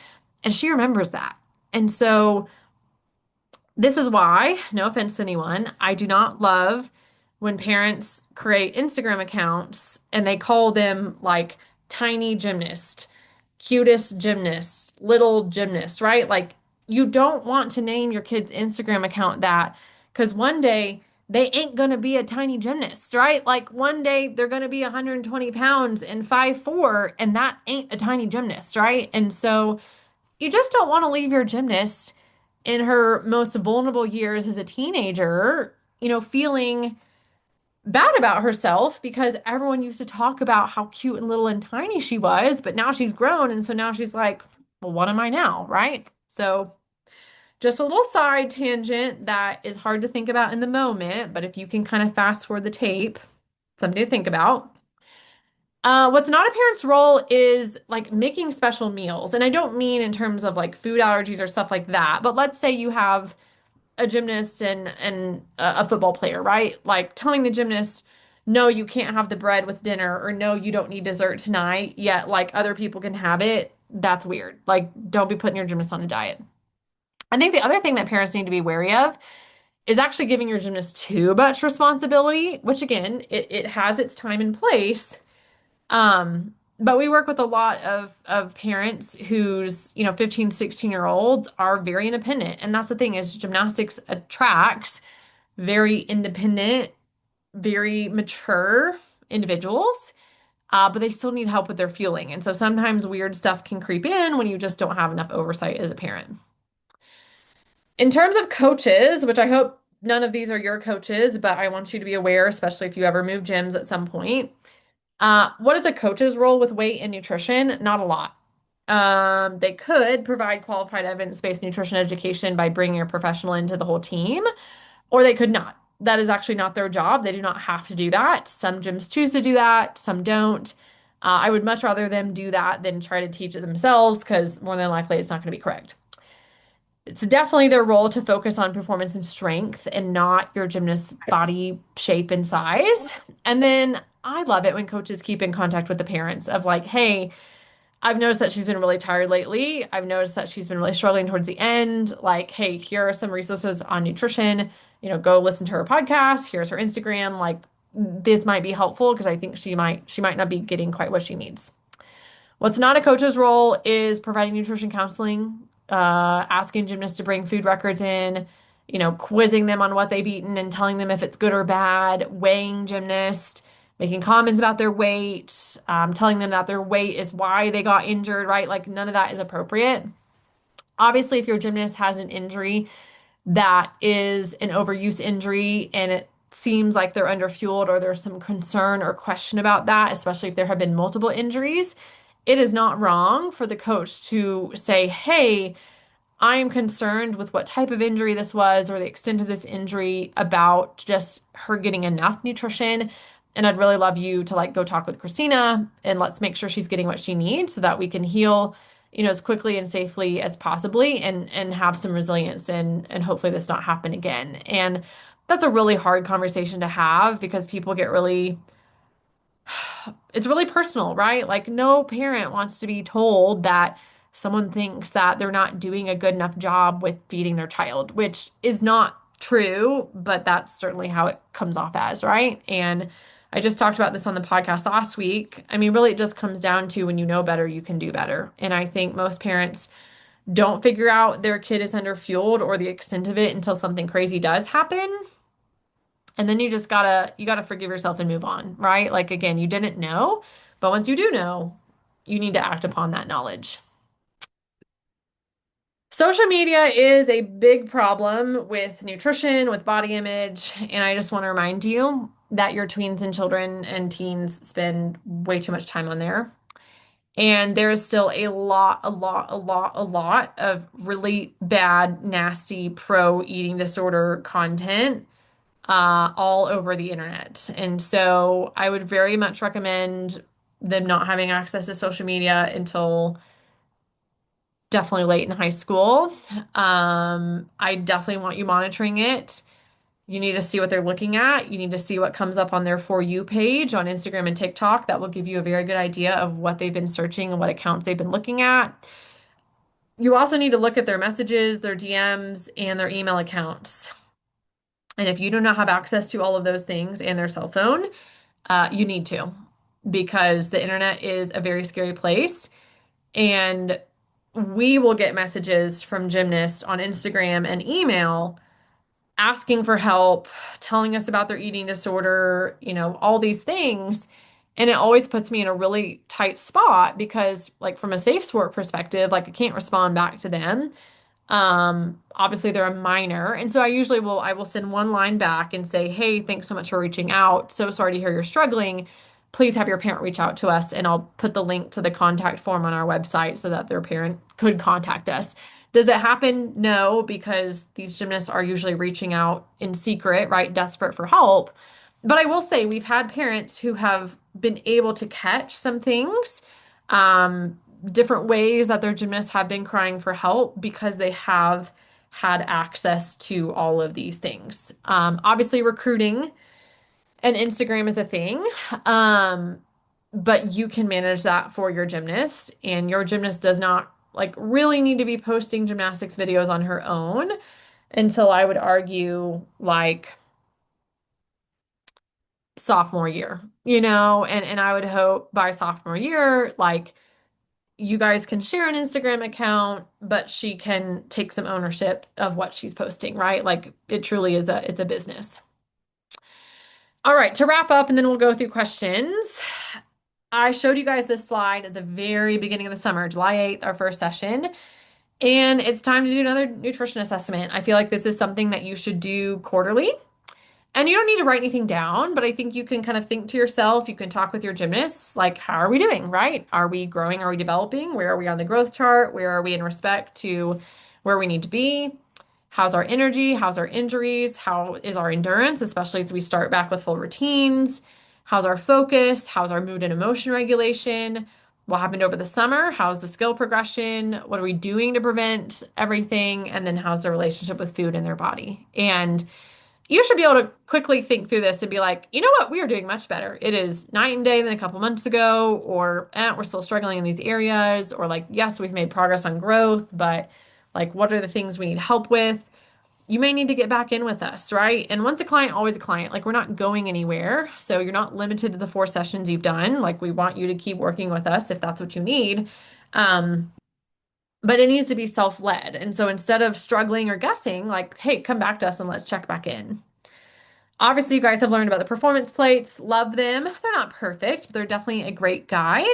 and she remembers that. And so this is why, no offense to anyone, I do not love when parents create Instagram accounts and they call them like tiny gymnast, cutest gymnast, little gymnast, right? Like you don't want to name your kid's Instagram account that because one day they ain't going to be a tiny gymnast, right? Like one day they're going to be 120 pounds and 5'4", and that ain't a tiny gymnast, right? And so you just don't want to leave your gymnast in her most vulnerable years as a teenager, feeling bad about herself because everyone used to talk about how cute and little and tiny she was, but now she's grown. And so now she's like, well, what am I now? Right? So just a little side tangent that is hard to think about in the moment, but if you can kind of fast forward the tape, something to think about. What's not a parent's role is like making special meals. And I don't mean in terms of like food allergies or stuff like that, but let's say you have a gymnast and a football player, right? Like telling the gymnast, no, you can't have the bread with dinner, or no, you don't need dessert tonight, yet like other people can have it. That's weird. Like, don't be putting your gymnast on a diet. I think the other thing that parents need to be wary of is actually giving your gymnast too much responsibility, which again, it has its time and place. But we work with a lot of parents whose, 15, 16-year-olds are very independent. And that's the thing is gymnastics attracts very independent, very mature individuals. But they still need help with their fueling. And so sometimes weird stuff can creep in when you just don't have enough oversight as a parent. In terms of coaches, which I hope none of these are your coaches, but I want you to be aware, especially if you ever move gyms at some point. What is a coach's role with weight and nutrition? Not a lot. They could provide qualified evidence-based nutrition education by bringing a professional into the whole team, or they could not. That is actually not their job. They do not have to do that. Some gyms choose to do that, some don't. I would much rather them do that than try to teach it themselves because more than likely it's not going to be correct. It's definitely their role to focus on performance and strength and not your gymnast's body shape and size. And then I love it when coaches keep in contact with the parents of like, hey, I've noticed that she's been really tired lately. I've noticed that she's been really struggling towards the end. Like, hey, here are some resources on nutrition. Go listen to her podcast. Here's her Instagram. Like, this might be helpful because I think she might not be getting quite what she needs. What's not a coach's role is providing nutrition counseling, asking gymnasts to bring food records in, quizzing them on what they've eaten and telling them if it's good or bad, weighing gymnasts, making comments about their weight, telling them that their weight is why they got injured, right? Like none of that is appropriate. Obviously, if your gymnast has an injury that is an overuse injury and it seems like they're underfueled or there's some concern or question about that, especially if there have been multiple injuries, it is not wrong for the coach to say, hey, I am concerned with what type of injury this was or the extent of this injury about just her getting enough nutrition. And I'd really love you to like go talk with Christina and let's make sure she's getting what she needs so that we can heal, as quickly and safely as possibly and have some resilience and hopefully this not happen again. And that's a really hard conversation to have because people get really it's really personal, right? Like no parent wants to be told that someone thinks that they're not doing a good enough job with feeding their child, which is not true, but that's certainly how it comes off as, right? And I just talked about this on the podcast last week. I mean, really, it just comes down to when you know better, you can do better. And I think most parents don't figure out their kid is underfueled or the extent of it until something crazy does happen. And then you gotta forgive yourself and move on, right? Like again, you didn't know, but once you do know, you need to act upon that knowledge. Social media is a big problem with nutrition, with body image, and I just want to remind you that your tweens and children and teens spend way too much time on there. And there is still a lot of really bad, nasty pro eating disorder content all over the internet. And so I would very much recommend them not having access to social media until definitely late in high school. I definitely want you monitoring it. You need to see what they're looking at. You need to see what comes up on their For You page on Instagram and TikTok. That will give you a very good idea of what they've been searching and what accounts they've been looking at. You also need to look at their messages, their DMs, and their email accounts. And if you do not have access to all of those things and their cell phone, you need to, because the internet is a very scary place. And we will get messages from gymnasts on Instagram and email asking for help, telling us about their eating disorder, all these things. And it always puts me in a really tight spot because, like, from a safe sport perspective, like, I can't respond back to them. Obviously they're a minor. And so I will send one line back and say, "Hey, thanks so much for reaching out. So sorry to hear you're struggling. Please have your parent reach out to us." And I'll put the link to the contact form on our website so that their parent could contact us. Does it happen? No, because these gymnasts are usually reaching out in secret, right? Desperate for help. But I will say we've had parents who have been able to catch some things. Um, Different ways that their gymnasts have been crying for help because they have had access to all of these things. Obviously, recruiting and Instagram is a thing, but you can manage that for your gymnast, and your gymnast does not like really need to be posting gymnastics videos on her own until I would argue like sophomore year, and I would hope by sophomore year, like you guys can share an Instagram account, but she can take some ownership of what she's posting, right? Like it truly is it's a business. All right, to wrap up, and then we'll go through questions. I showed you guys this slide at the very beginning of the summer, July 8th, our first session, and it's time to do another nutrition assessment. I feel like this is something that you should do quarterly. And you don't need to write anything down, but I think you can kind of think to yourself, you can talk with your gymnasts, like, how are we doing, right? Are we growing? Are we developing? Where are we on the growth chart? Where are we in respect to where we need to be? How's our energy? How's our injuries? How is our endurance, especially as we start back with full routines? How's our focus? How's our mood and emotion regulation? What happened over the summer? How's the skill progression? What are we doing to prevent everything? And then how's the relationship with food in their body? And you should be able to quickly think through this and be like, you know what, we are doing much better. It is night and day than a couple months ago, or we're still struggling in these areas, or like, yes, we've made progress on growth, but like, what are the things we need help with? You may need to get back in with us, right? And once a client, always a client. Like, we're not going anywhere. So you're not limited to the 4 sessions you've done. Like, we want you to keep working with us if that's what you need. Um, but it needs to be self-led. And so instead of struggling or guessing, like, hey, come back to us and let's check back in. Obviously, you guys have learned about the performance plates. Love them. They're not perfect, but they're definitely a great guide.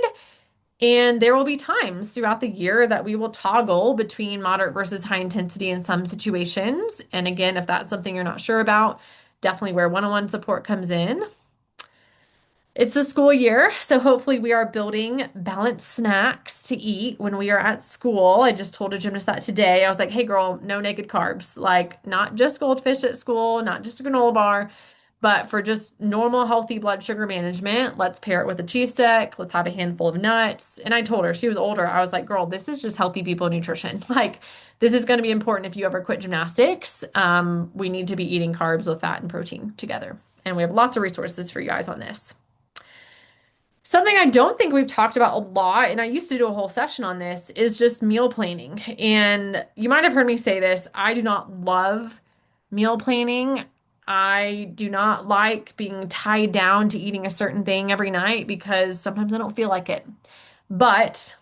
And there will be times throughout the year that we will toggle between moderate versus high intensity in some situations. And again, if that's something you're not sure about, definitely where one-on-one support comes in. It's the school year, so hopefully we are building balanced snacks to eat when we are at school. I just told a gymnast that today. I was like, "Hey girl, no naked carbs. Like, not just goldfish at school, not just a granola bar, but for just normal healthy blood sugar management, let's pair it with a cheese stick. Let's have a handful of nuts." And I told her, she was older. I was like, "Girl, this is just healthy people nutrition. Like, this is going to be important if you ever quit gymnastics. We need to be eating carbs with fat and protein together." And we have lots of resources for you guys on this. Something I don't think we've talked about a lot, and I used to do a whole session on this, is just meal planning. And you might have heard me say this, I do not love meal planning. I do not like being tied down to eating a certain thing every night because sometimes I don't feel like it. But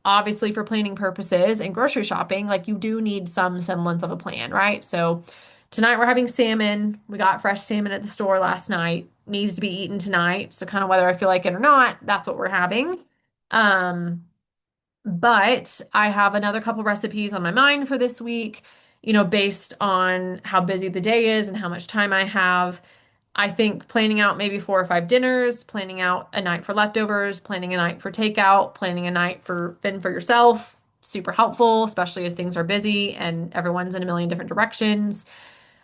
obviously, for planning purposes and grocery shopping, like, you do need some semblance of a plan, right? So tonight we're having salmon. We got fresh salmon at the store last night. Needs to be eaten tonight. So kind of whether I feel like it or not, that's what we're having. Um, but I have another couple recipes on my mind for this week, based on how busy the day is and how much time I have. I think planning out maybe 4 or 5 dinners, planning out a night for leftovers, planning a night for takeout, planning a night for fend for yourself, super helpful, especially as things are busy and everyone's in a million different directions.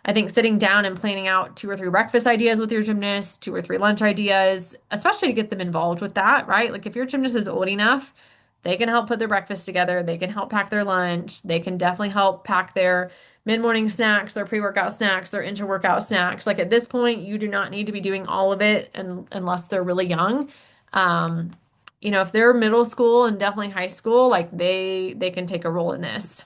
I think sitting down and planning out 2 or 3 breakfast ideas with your gymnast, 2 or 3 lunch ideas, especially to get them involved with that, right? Like if your gymnast is old enough, they can help put their breakfast together, they can help pack their lunch, they can definitely help pack their mid-morning snacks, their pre-workout snacks, their inter-workout snacks. Like at this point, you do not need to be doing all of it unless they're really young. Um, if they're middle school and definitely high school, like they can take a role in this.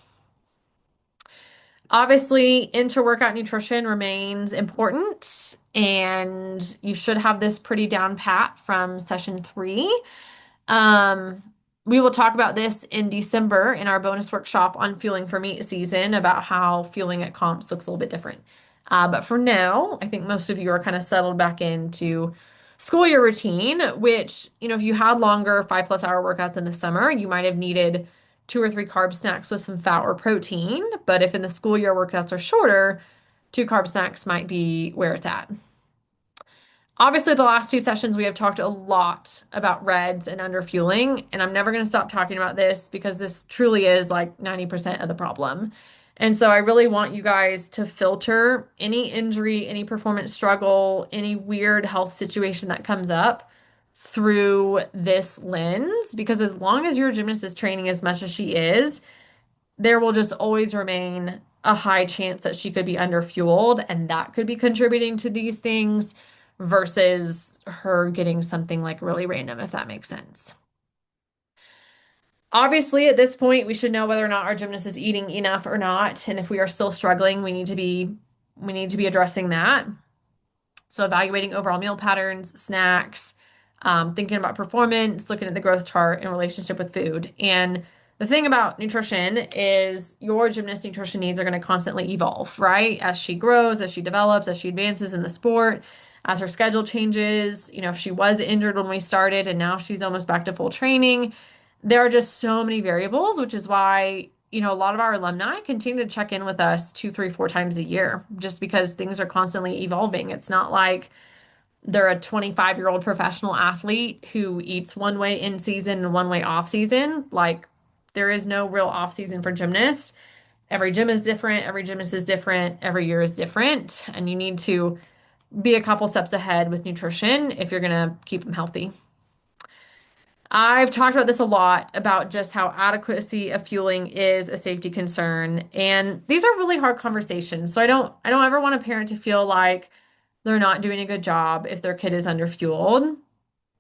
Obviously, inter-workout nutrition remains important, and you should have this pretty down pat from session 3. Um, we will talk about this in December in our bonus workshop on fueling for meet season about how fueling at comps looks a little bit different. But for now, I think most of you are kind of settled back into school year routine, which, if you had longer 5+ hour workouts in the summer, you might have needed 2 or 3 carb snacks with some fat or protein. But if in the school year workouts are shorter, 2 carb snacks might be where it's at. Obviously, the last 2 sessions, we have talked a lot about reds and underfueling, and I'm never going to stop talking about this because this truly is like 90% of the problem. And so I really want you guys to filter any injury, any performance struggle, any weird health situation that comes up through this lens, because as long as your gymnast is training as much as she is, there will just always remain a high chance that she could be underfueled, and that could be contributing to these things versus her getting something like really random, if that makes sense. Obviously, at this point, we should know whether or not our gymnast is eating enough or not, and if we are still struggling, we need to be addressing that. So evaluating overall meal patterns, snacks, thinking about performance, looking at the growth chart in relationship with food. And the thing about nutrition is your gymnast nutrition needs are going to constantly evolve, right? As she grows, as she develops, as she advances in the sport, as her schedule changes. If she was injured when we started and now she's almost back to full training, there are just so many variables, which is why a lot of our alumni continue to check in with us 2, 3, 4 times a year just because things are constantly evolving. It's not like they're a 25-year-old professional athlete who eats one way in season and one way off season. Like, there is no real off season for gymnasts. Every gym is different, every gymnast is different, every year is different, and you need to be a couple steps ahead with nutrition if you're going to keep them healthy. I've talked about this a lot about just how adequacy of fueling is a safety concern. And these are really hard conversations. So I don't ever want a parent to feel like they're not doing a good job if their kid is underfueled.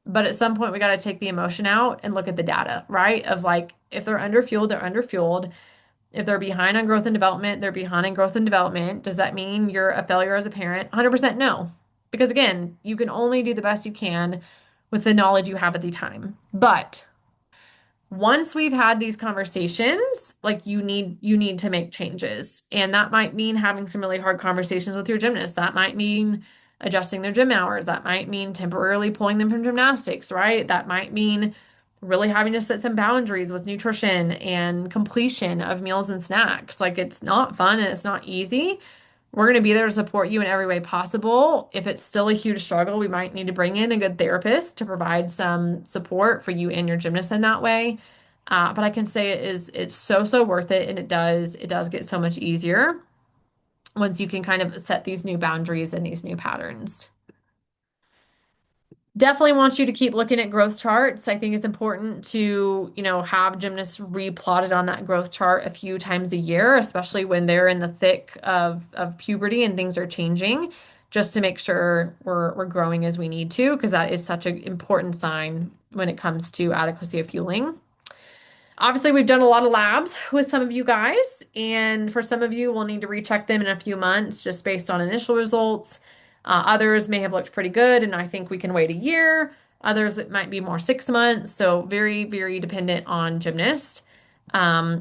But at some point we got to take the emotion out and look at the data, right? Of like if they're underfueled, they're underfueled. If they're behind on growth and development, they're behind in growth and development. Does that mean you're a failure as a parent? 100% no. Because again, you can only do the best you can with the knowledge you have at the time. But once we've had these conversations, like you need to make changes. And that might mean having some really hard conversations with your gymnast. That might mean adjusting their gym hours. That might mean temporarily pulling them from gymnastics, right? That might mean really having to set some boundaries with nutrition and completion of meals and snacks. Like it's not fun and it's not easy. We're going to be there to support you in every way possible. If it's still a huge struggle, we might need to bring in a good therapist to provide some support for you and your gymnast in that way. But I can say it's so worth it, and it does get so much easier once you can kind of set these new boundaries and these new patterns. Definitely want you to keep looking at growth charts. I think it's important to, have gymnasts replotted on that growth chart a few times a year, especially when they're in the thick of puberty and things are changing, just to make sure we're growing as we need to, because that is such an important sign when it comes to adequacy of fueling. Obviously, we've done a lot of labs with some of you guys, and for some of you, we'll need to recheck them in a few months just based on initial results. Others may have looked pretty good, and I think we can wait a year. Others, it might be more 6 months, so very, very dependent on gymnast.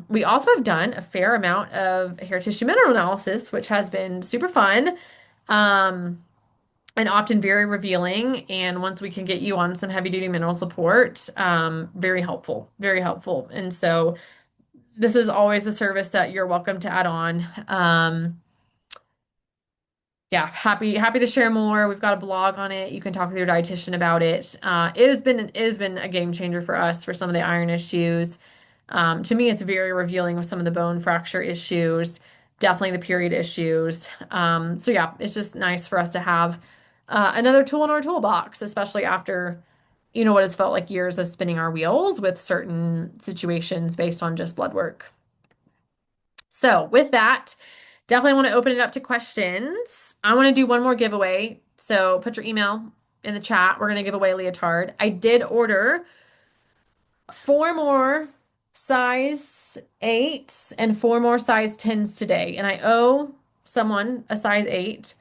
We also have done a fair amount of hair tissue mineral analysis, which has been super fun. Um, and often very revealing. And once we can get you on some heavy duty mineral support, very helpful, very helpful. And so this is always a service that you're welcome to add on. Yeah, happy to share more. We've got a blog on it. You can talk with your dietitian about it. It has been a game changer for us for some of the iron issues. To me, it's very revealing with some of the bone fracture issues, definitely the period issues. So yeah, it's just nice for us to have another tool in our toolbox, especially after, what has felt like years of spinning our wheels with certain situations based on just blood work. So with that, definitely want to open it up to questions. I want to do one more giveaway. So put your email in the chat. We're going to give away a leotard. I did order four more size 8s and four more size 10s today. And I owe someone a size 8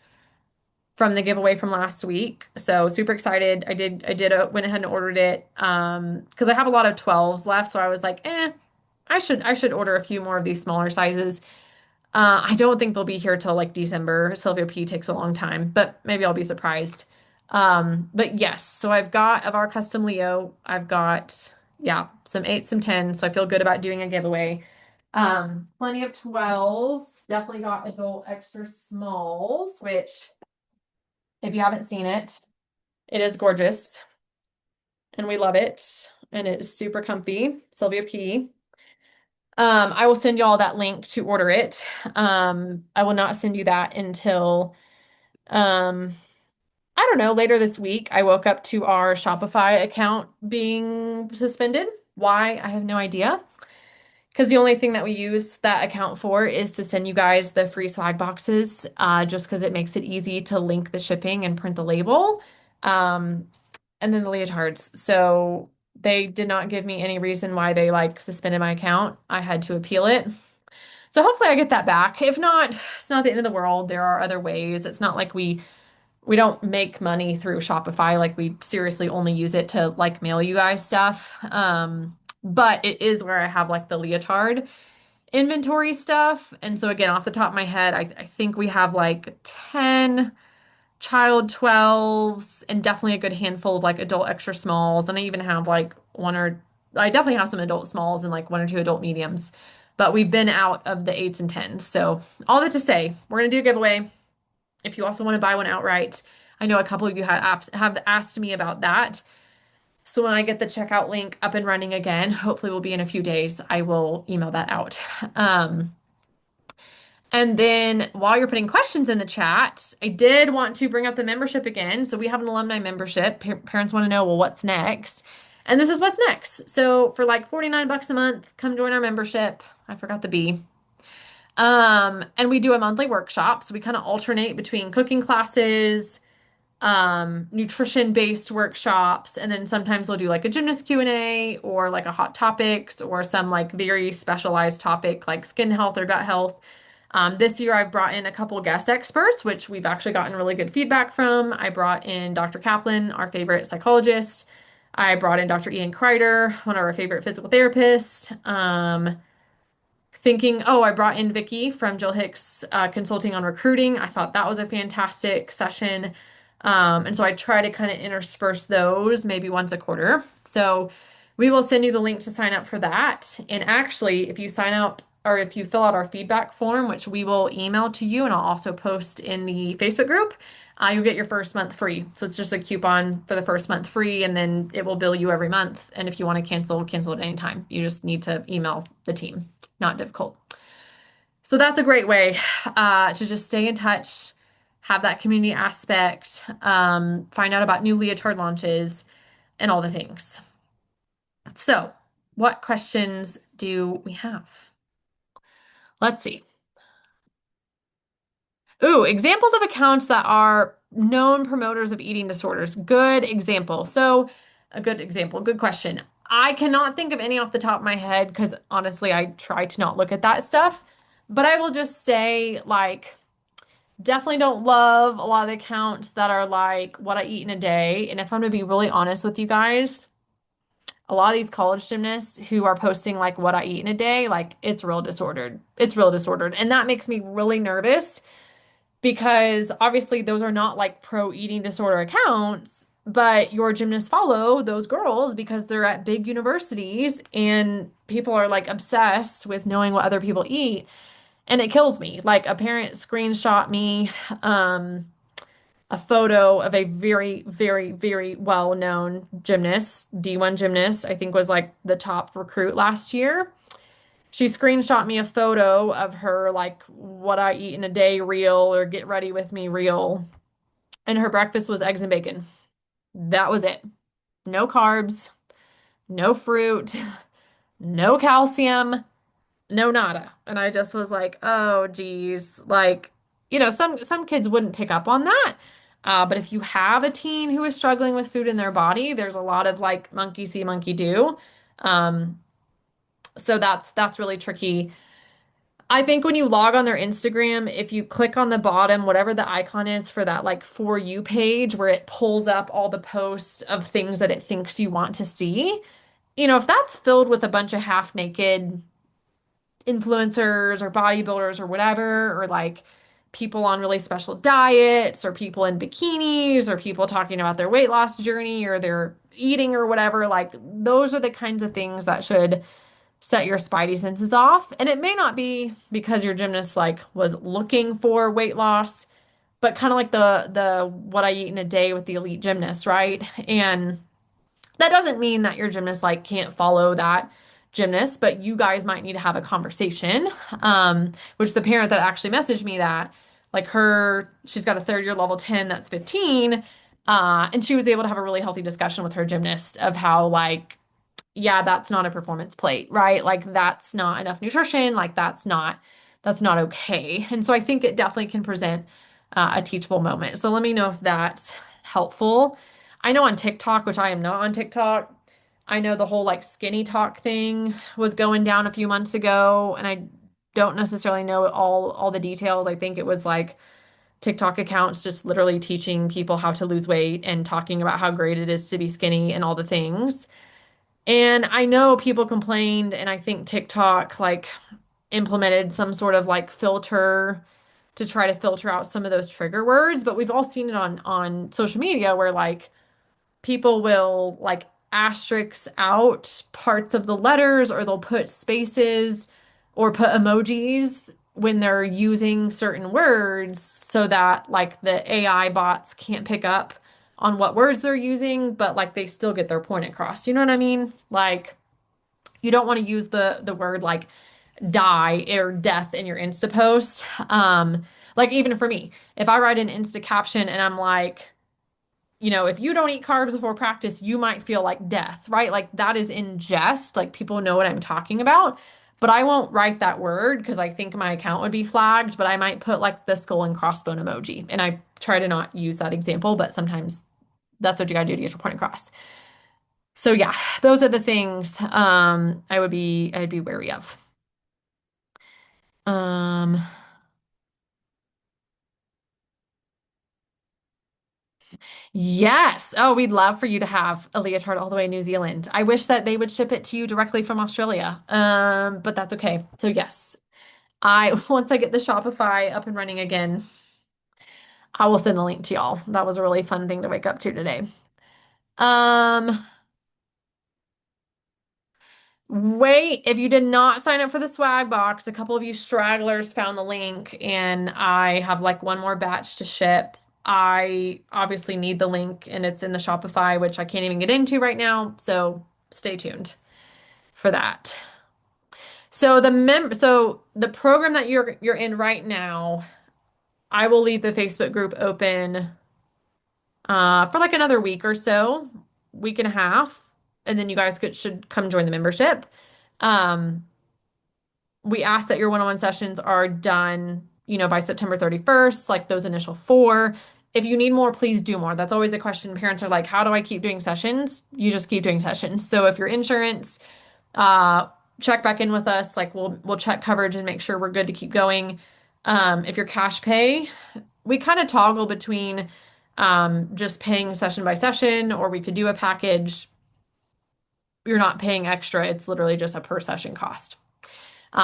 from the giveaway from last week. So super excited. I went ahead and ordered it because I have a lot of 12s left. So I was like, I should order a few more of these smaller sizes. I don't think they'll be here till like December. Sylvia P takes a long time, but maybe I'll be surprised. But yes, so I've got of our custom Leo, I've got, yeah, some 8s, some 10s. So I feel good about doing a giveaway. Plenty of 12s, definitely got adult extra smalls, which if you haven't seen it, it is gorgeous and we love it. And it's super comfy. Sylvia P. I will send you all that link to order it. I will not send you that until, um, I don't know, later this week. I woke up to our Shopify account being suspended. Why? I have no idea. Because the only thing that we use that account for is to send you guys the free swag boxes, just because it makes it easy to link the shipping and print the label. Um, and then the leotards. So they did not give me any reason why they like suspended my account. I had to appeal it. So hopefully I get that back. If not, it's not the end of the world. There are other ways. It's not like we don't make money through Shopify. Like we seriously only use it to like mail you guys stuff. But it is where I have like the leotard inventory stuff. And so again, off the top of my head, I think we have like 10 child 12s and definitely a good handful of like adult extra smalls. And I even have like I definitely have some adult smalls and like one or two adult mediums. But we've been out of the 8s and 10s. So all that to say, we're going to do a giveaway. If you also want to buy one outright, I know a couple of you have asked me about that. So when I get the checkout link up and running again, hopefully will be in a few days, I will email that out. And then while you're putting questions in the chat, I did want to bring up the membership again. So we have an alumni membership. Parents want to know, well, what's next? And this is what's next. So for like 49 bucks a month, come join our membership. I forgot the B. And we do a monthly workshop. So we kind of alternate between cooking classes, nutrition-based workshops, and then sometimes we'll do like a gymnast Q&A or like a hot topics or some like very specialized topic like skin health or gut health. This year I've brought in a couple guest experts, which we've actually gotten really good feedback from. I brought in Dr. Kaplan, our favorite psychologist. I brought in Dr. Ian Kreider, one of our favorite physical therapists. I brought in Vicky from Jill Hicks Consulting on Recruiting. I thought that was a fantastic session. And so I try to kind of intersperse those maybe once a quarter. So we will send you the link to sign up for that. And actually, if you sign up or if you fill out our feedback form, which we will email to you and I'll also post in the Facebook group, you'll get your first month free. So it's just a coupon for the first month free, and then it will bill you every month. And if you want to cancel at any time. You just need to email the team. Not difficult. So that's a great way to just stay in touch, have that community aspect, find out about new leotard launches, and all the things. So, what questions do we have? Let's see. Ooh, examples of accounts that are known promoters of eating disorders. Good example. So, a good example, good question. I cannot think of any off the top of my head because honestly, I try to not look at that stuff. But I will just say, like, definitely don't love a lot of the accounts that are like what I eat in a day. And if I'm gonna be really honest with you guys, a lot of these college gymnasts who are posting like what I eat in a day, like it's real disordered. It's real disordered. And that makes me really nervous because obviously those are not like pro eating disorder accounts, but your gymnasts follow those girls because they're at big universities and people are like obsessed with knowing what other people eat. And it kills me. Like a parent screenshot me um, a photo of a very, very, very well-known gymnast, D1 gymnast, I think was like the top recruit last year. She screenshot me a photo of her like what I eat in a day reel or get ready with me reel. And her breakfast was eggs and bacon. That was it. No carbs, no fruit, no calcium, no nada. And I just was like, oh geez, like, some kids wouldn't pick up on that. But if you have a teen who is struggling with food in their body, there's a lot of like monkey see, monkey do. Um, so that's really tricky. I think when you log on their Instagram, if you click on the bottom, whatever the icon is for that like for you page where it pulls up all the posts of things that it thinks you want to see, if that's filled with a bunch of half naked influencers or bodybuilders or whatever, or like people on really special diets, or people in bikinis, or people talking about their weight loss journey or their eating or whatever, like those are the kinds of things that should set your spidey senses off. And it may not be because your gymnast like was looking for weight loss, but kind of like the what I eat in a day with the elite gymnast, right? And that doesn't mean that your gymnast like can't follow that gymnast, but you guys might need to have a conversation. Which the parent that actually messaged me that, like she's got a third year level 10 that's 15. And she was able to have a really healthy discussion with her gymnast of how like, yeah, that's not a performance plate, right? Like that's not enough nutrition. Like that's not okay. And so I think it definitely can present a teachable moment. So let me know if that's helpful. I know on TikTok, which I am not on TikTok, I know the whole like skinny talk thing was going down a few months ago, and I don't necessarily know all the details. I think it was like TikTok accounts just literally teaching people how to lose weight and talking about how great it is to be skinny and all the things. And I know people complained, and I think TikTok like implemented some sort of like filter to try to filter out some of those trigger words, but we've all seen it on social media where like people will like asterisk out parts of the letters, or they'll put spaces or put emojis when they're using certain words so that like the AI bots can't pick up on what words they're using, but like they still get their point across. You know what I mean? Like you don't want to use the word like die or death in your Insta post. Like even for me, if I write an Insta caption and I'm like, if you don't eat carbs before practice, you might feel like death, right? Like that is in jest. Like people know what I'm talking about. But I won't write that word because I think my account would be flagged, but I might put like the skull and crossbone emoji. And I try to not use that example, but sometimes that's what you gotta do to get your point across. So yeah, those are the things I'd be wary of. Um Yes. Oh, we'd love for you to have a leotard all the way in New Zealand. I wish that they would ship it to you directly from Australia. But that's okay. So yes, I once I get the Shopify up and running again, I will send the link to y'all. That was a really fun thing to wake up to today. Um, Wait, if you did not sign up for the swag box, a couple of you stragglers found the link, and I have like one more batch to ship. I obviously need the link, and it's in the Shopify, which I can't even get into right now. So stay tuned for that. So the program that you're in right now, I will leave the Facebook group open for like another week or so, week and a half, and then you guys should come join the membership. Um, we ask that your one-on-one sessions are done, by September 31st, like those initial four. If you need more, please do more. That's always a question. Parents are like, how do I keep doing sessions? You just keep doing sessions. So if your insurance, uh, check back in with us. Like we'll check coverage and make sure we're good to keep going. If you're cash pay, we kind of toggle between just paying session by session, or we could do a package. You're not paying extra. It's literally just a per session cost.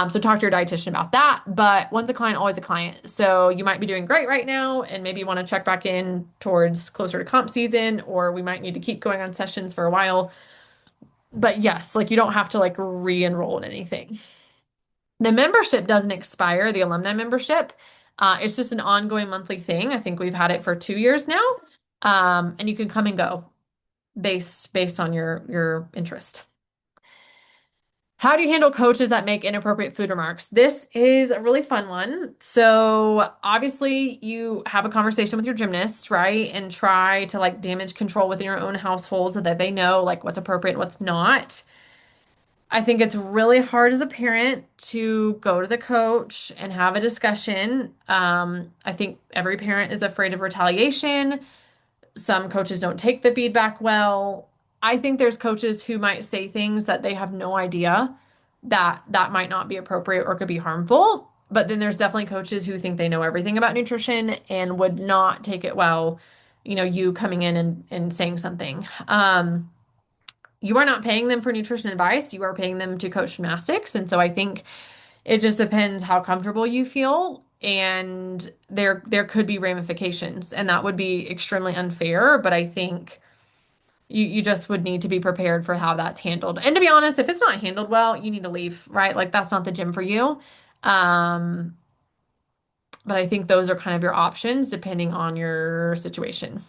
So talk to your dietitian about that. But once a client, always a client. So you might be doing great right now and maybe want to check back in towards closer to comp season, or we might need to keep going on sessions for a while. But yes, like you don't have to like re-enroll in anything. The membership doesn't expire, the alumni membership. It's just an ongoing monthly thing. I think we've had it for 2 years now. And you can come and go based on your interest. How do you handle coaches that make inappropriate food remarks? This is a really fun one. So obviously you have a conversation with your gymnast, right? And try to like damage control within your own household so that they know like what's appropriate and what's not. I think it's really hard as a parent to go to the coach and have a discussion. I think every parent is afraid of retaliation. Some coaches don't take the feedback well. I think there's coaches who might say things that they have no idea that might not be appropriate or could be harmful. But then there's definitely coaches who think they know everything about nutrition and would not take it well, you coming in and saying something. You are not paying them for nutrition advice. You are paying them to coach gymnastics. And so I think it just depends how comfortable you feel. And there could be ramifications, and that would be extremely unfair. But I think you just would need to be prepared for how that's handled. And to be honest, if it's not handled well, you need to leave, right? Like that's not the gym for you. Um, but I think those are kind of your options depending on your situation.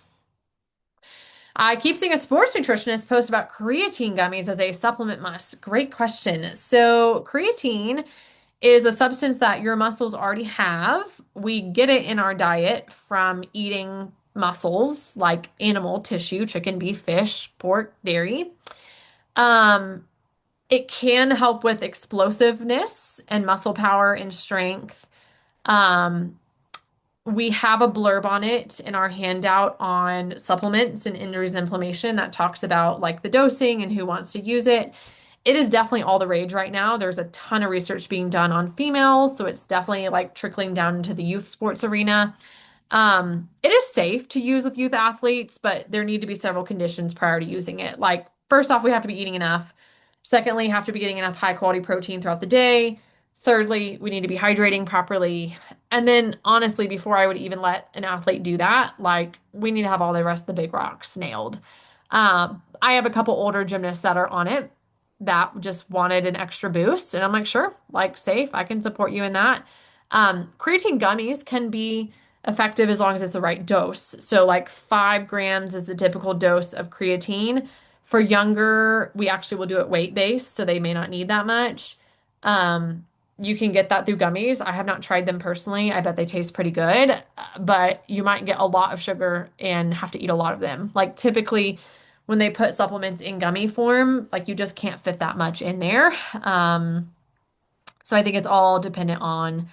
I keep seeing a sports nutritionist post about creatine gummies as a supplement must. Great question. So, creatine is a substance that your muscles already have. We get it in our diet from eating muscles like animal tissue, chicken, beef, fish, pork, dairy. Um, it can help with explosiveness and muscle power and strength. Um, we have a blurb on it in our handout on supplements and injuries and inflammation that talks about like the dosing and who wants to use it. It is definitely all the rage right now. There's a ton of research being done on females, so it's definitely like trickling down into the youth sports arena. It is safe to use with youth athletes, but there need to be several conditions prior to using it. Like, first off, we have to be eating enough. Secondly, have to be getting enough high quality protein throughout the day. Thirdly, we need to be hydrating properly. And then, honestly, before I would even let an athlete do that, like, we need to have all the rest of the big rocks nailed. I have a couple older gymnasts that are on it that just wanted an extra boost. And I'm like, sure, like, safe. I can support you in that. Creatine gummies can be effective as long as it's the right dose. So, like 5 grams is the typical dose of creatine. For younger, we actually will do it weight-based, so they may not need that much. Um, you can get that through gummies. I have not tried them personally. I bet they taste pretty good, but you might get a lot of sugar and have to eat a lot of them. Like typically, when they put supplements in gummy form, like you just can't fit that much in there. So I think it's all dependent on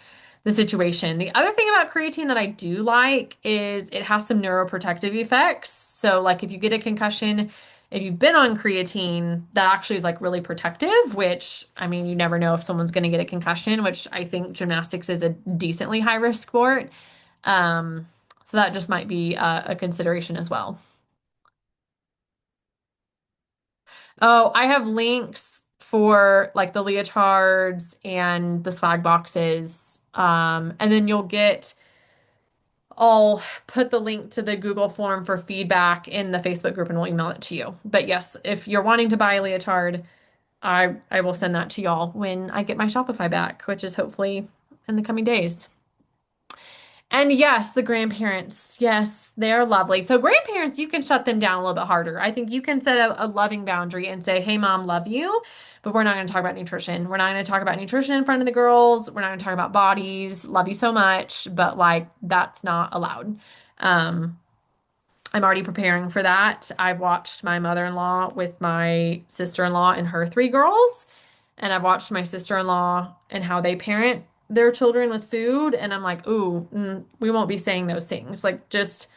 the situation. The other thing about creatine that I do like is it has some neuroprotective effects. So like if you get a concussion, if you've been on creatine, that actually is like really protective, which I mean, you never know if someone's going to get a concussion, which I think gymnastics is a decently high risk sport. Um, so that just might be a consideration as well. Oh, I have links for like the leotards and the swag boxes. And then I'll put the link to the Google form for feedback in the Facebook group and we'll email it to you. But yes, if you're wanting to buy a leotard, I will send that to y'all when I get my Shopify back, which is hopefully in the coming days. And yes, the grandparents, yes, they are lovely. So grandparents, you can shut them down a little bit harder. I think you can set a loving boundary and say, "Hey, mom, love you, but we're not going to talk about nutrition. We're not going to talk about nutrition in front of the girls. We're not going to talk about bodies. Love you so much, but like that's not allowed." Um, I'm already preparing for that. I've watched my mother-in-law with my sister-in-law and her 3 girls, and I've watched my sister-in-law and how they parent their children with food, and I'm like, ooh, we won't be saying those things. Like just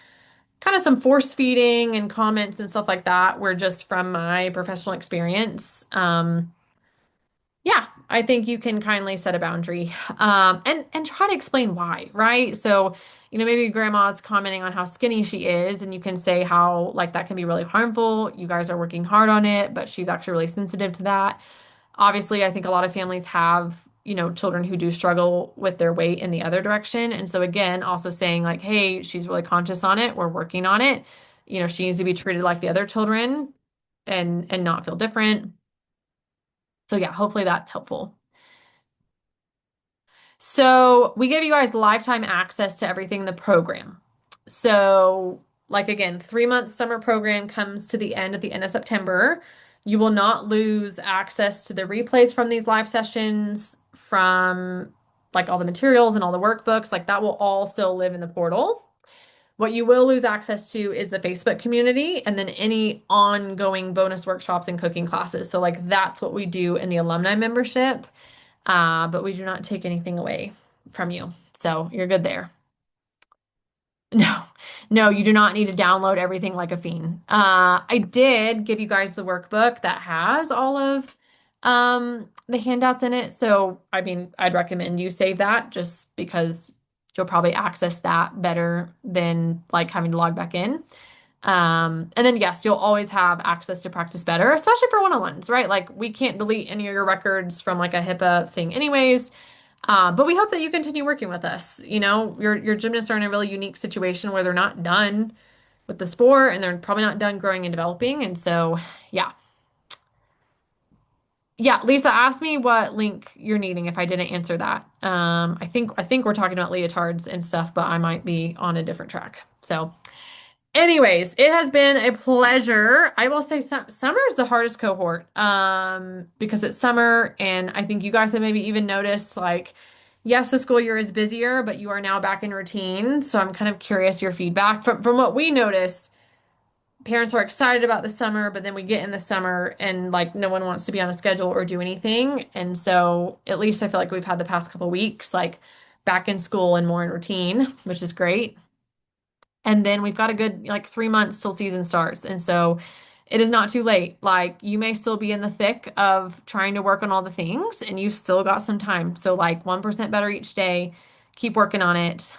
kind of some force feeding and comments and stuff like that were just from my professional experience. Yeah, I think you can kindly set a boundary, and try to explain why, right? So, maybe grandma's commenting on how skinny she is, and you can say how like that can be really harmful. You guys are working hard on it, but she's actually really sensitive to that. Obviously, I think a lot of families have children who do struggle with their weight in the other direction. And so again, also saying like, hey, she's really conscious on it. We're working on it. She needs to be treated like the other children and not feel different. So yeah, hopefully that's helpful. So we give you guys lifetime access to everything in the program. So, like again, 3 month summer program comes to the end at the end of September. You will not lose access to the replays from these live sessions, from like all the materials and all the workbooks. Like that will all still live in the portal. What you will lose access to is the Facebook community and then any ongoing bonus workshops and cooking classes. So, like, that's what we do in the alumni membership. But we do not take anything away from you. So you're good there. No, no, you do not need to download everything like a fiend. I did give you guys the workbook that has all of the handouts in it. So, I mean, I'd recommend you save that just because you'll probably access that better than like having to log back in. And then yes, you'll always have access to practice better, especially for one-on-ones, right? Like we can't delete any of your records from like a HIPAA thing anyways. But we hope that you continue working with us. Your gymnasts are in a really unique situation where they're not done with the sport and they're probably not done growing and developing. And so, yeah. Yeah, Lisa asked me what link you're needing if I didn't answer that. I think we're talking about leotards and stuff, but I might be on a different track. So, anyways, it has been a pleasure. I will say summer is the hardest cohort because it's summer, and I think you guys have maybe even noticed like, yes, the school year is busier, but you are now back in routine. So I'm kind of curious your feedback. From what we noticed, parents are excited about the summer, but then we get in the summer and like no one wants to be on a schedule or do anything. And so at least I feel like we've had the past couple weeks like back in school and more in routine, which is great. And then we've got a good like 3 months till season starts. And so it is not too late. Like you may still be in the thick of trying to work on all the things and you've still got some time. So like 1% better each day. Keep working on it.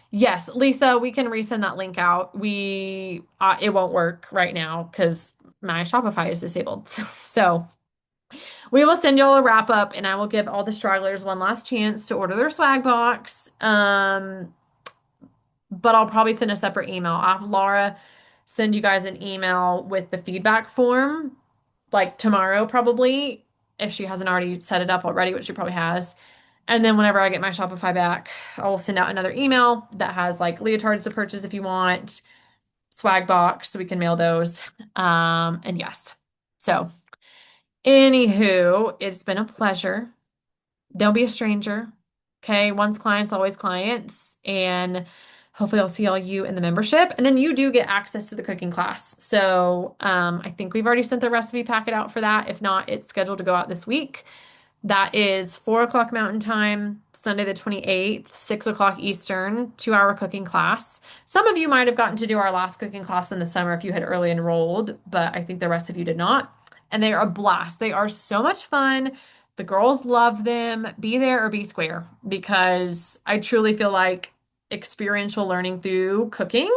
Yes, Lisa, we can resend that link out. It won't work right now because my Shopify is disabled. So we will send y'all a wrap up and I will give all the stragglers one last chance to order their swag box. But I'll probably send a separate email. I'll have Laura send you guys an email with the feedback form, like tomorrow, probably, if she hasn't already set it up already, which she probably has. And then whenever I get my Shopify back, I will send out another email that has like leotards to purchase if you want, swag box, so we can mail those. And yes. So, anywho, it's been a pleasure. Don't be a stranger. Okay. Once clients, always clients. And hopefully I'll see all you in the membership. And then you do get access to the cooking class. So I think we've already sent the recipe packet out for that. If not, it's scheduled to go out this week. That is 4 o'clock Mountain Time, Sunday the 28th, 6 o'clock Eastern, 2 hour cooking class. Some of you might have gotten to do our last cooking class in the summer if you had early enrolled, but I think the rest of you did not. And they are a blast. They are so much fun. The girls love them. Be there or be square because I truly feel like experiential learning through cooking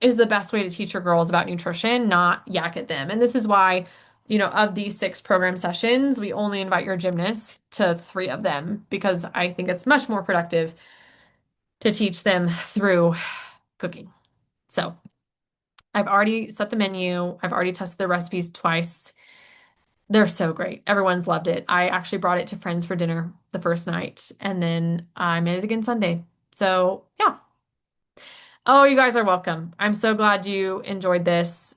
is the best way to teach your girls about nutrition, not yak at them. And this is why of these 6 program sessions, we only invite your gymnasts to 3 of them because I think it's much more productive to teach them through cooking. So I've already set the menu. I've already tested the recipes twice. They're so great. Everyone's loved it. I actually brought it to friends for dinner the first night, and then I made it again Sunday. So yeah. Oh, you guys are welcome. I'm so glad you enjoyed this.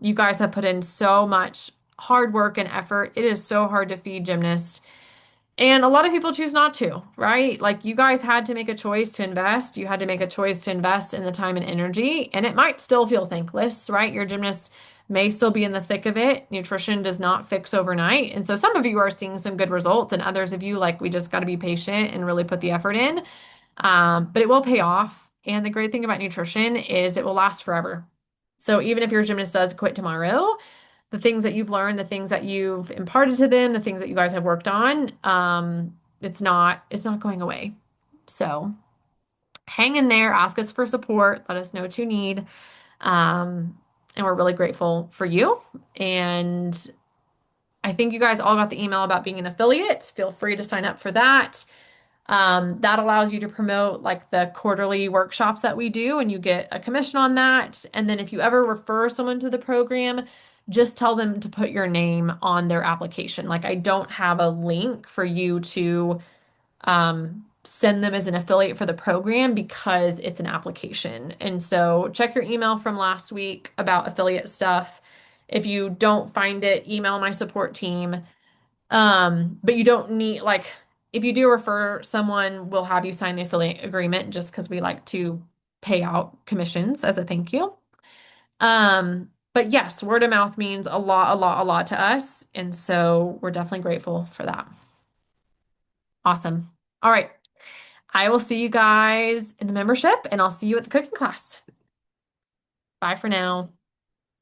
You guys have put in so much hard work and effort. It is so hard to feed gymnasts. And a lot of people choose not to, right? Like you guys had to make a choice to invest. You had to make a choice to invest in the time and energy, and it might still feel thankless, right? Your gymnasts may still be in the thick of it. Nutrition does not fix overnight. And so some of you are seeing some good results, and others of you, like, we just got to be patient and really put the effort in. But it will pay off. And the great thing about nutrition is it will last forever. So even if your gymnast does quit tomorrow, the things that you've learned, the things that you've imparted to them, the things that you guys have worked on, it's not going away. So hang in there, ask us for support, let us know what you need. And we're really grateful for you. And I think you guys all got the email about being an affiliate. Feel free to sign up for that. That allows you to promote like the quarterly workshops that we do, and you get a commission on that. And then if you ever refer someone to the program, just tell them to put your name on their application. Like I don't have a link for you to send them as an affiliate for the program because it's an application. And so check your email from last week about affiliate stuff. If you don't find it, email my support team. But you don't need like if you do refer someone, we'll have you sign the affiliate agreement just because we like to pay out commissions as a thank you. But yes, word of mouth means a lot, a lot, a lot to us. And so we're definitely grateful for that. Awesome. All right. I will see you guys in the membership and I'll see you at the cooking class. Bye for now.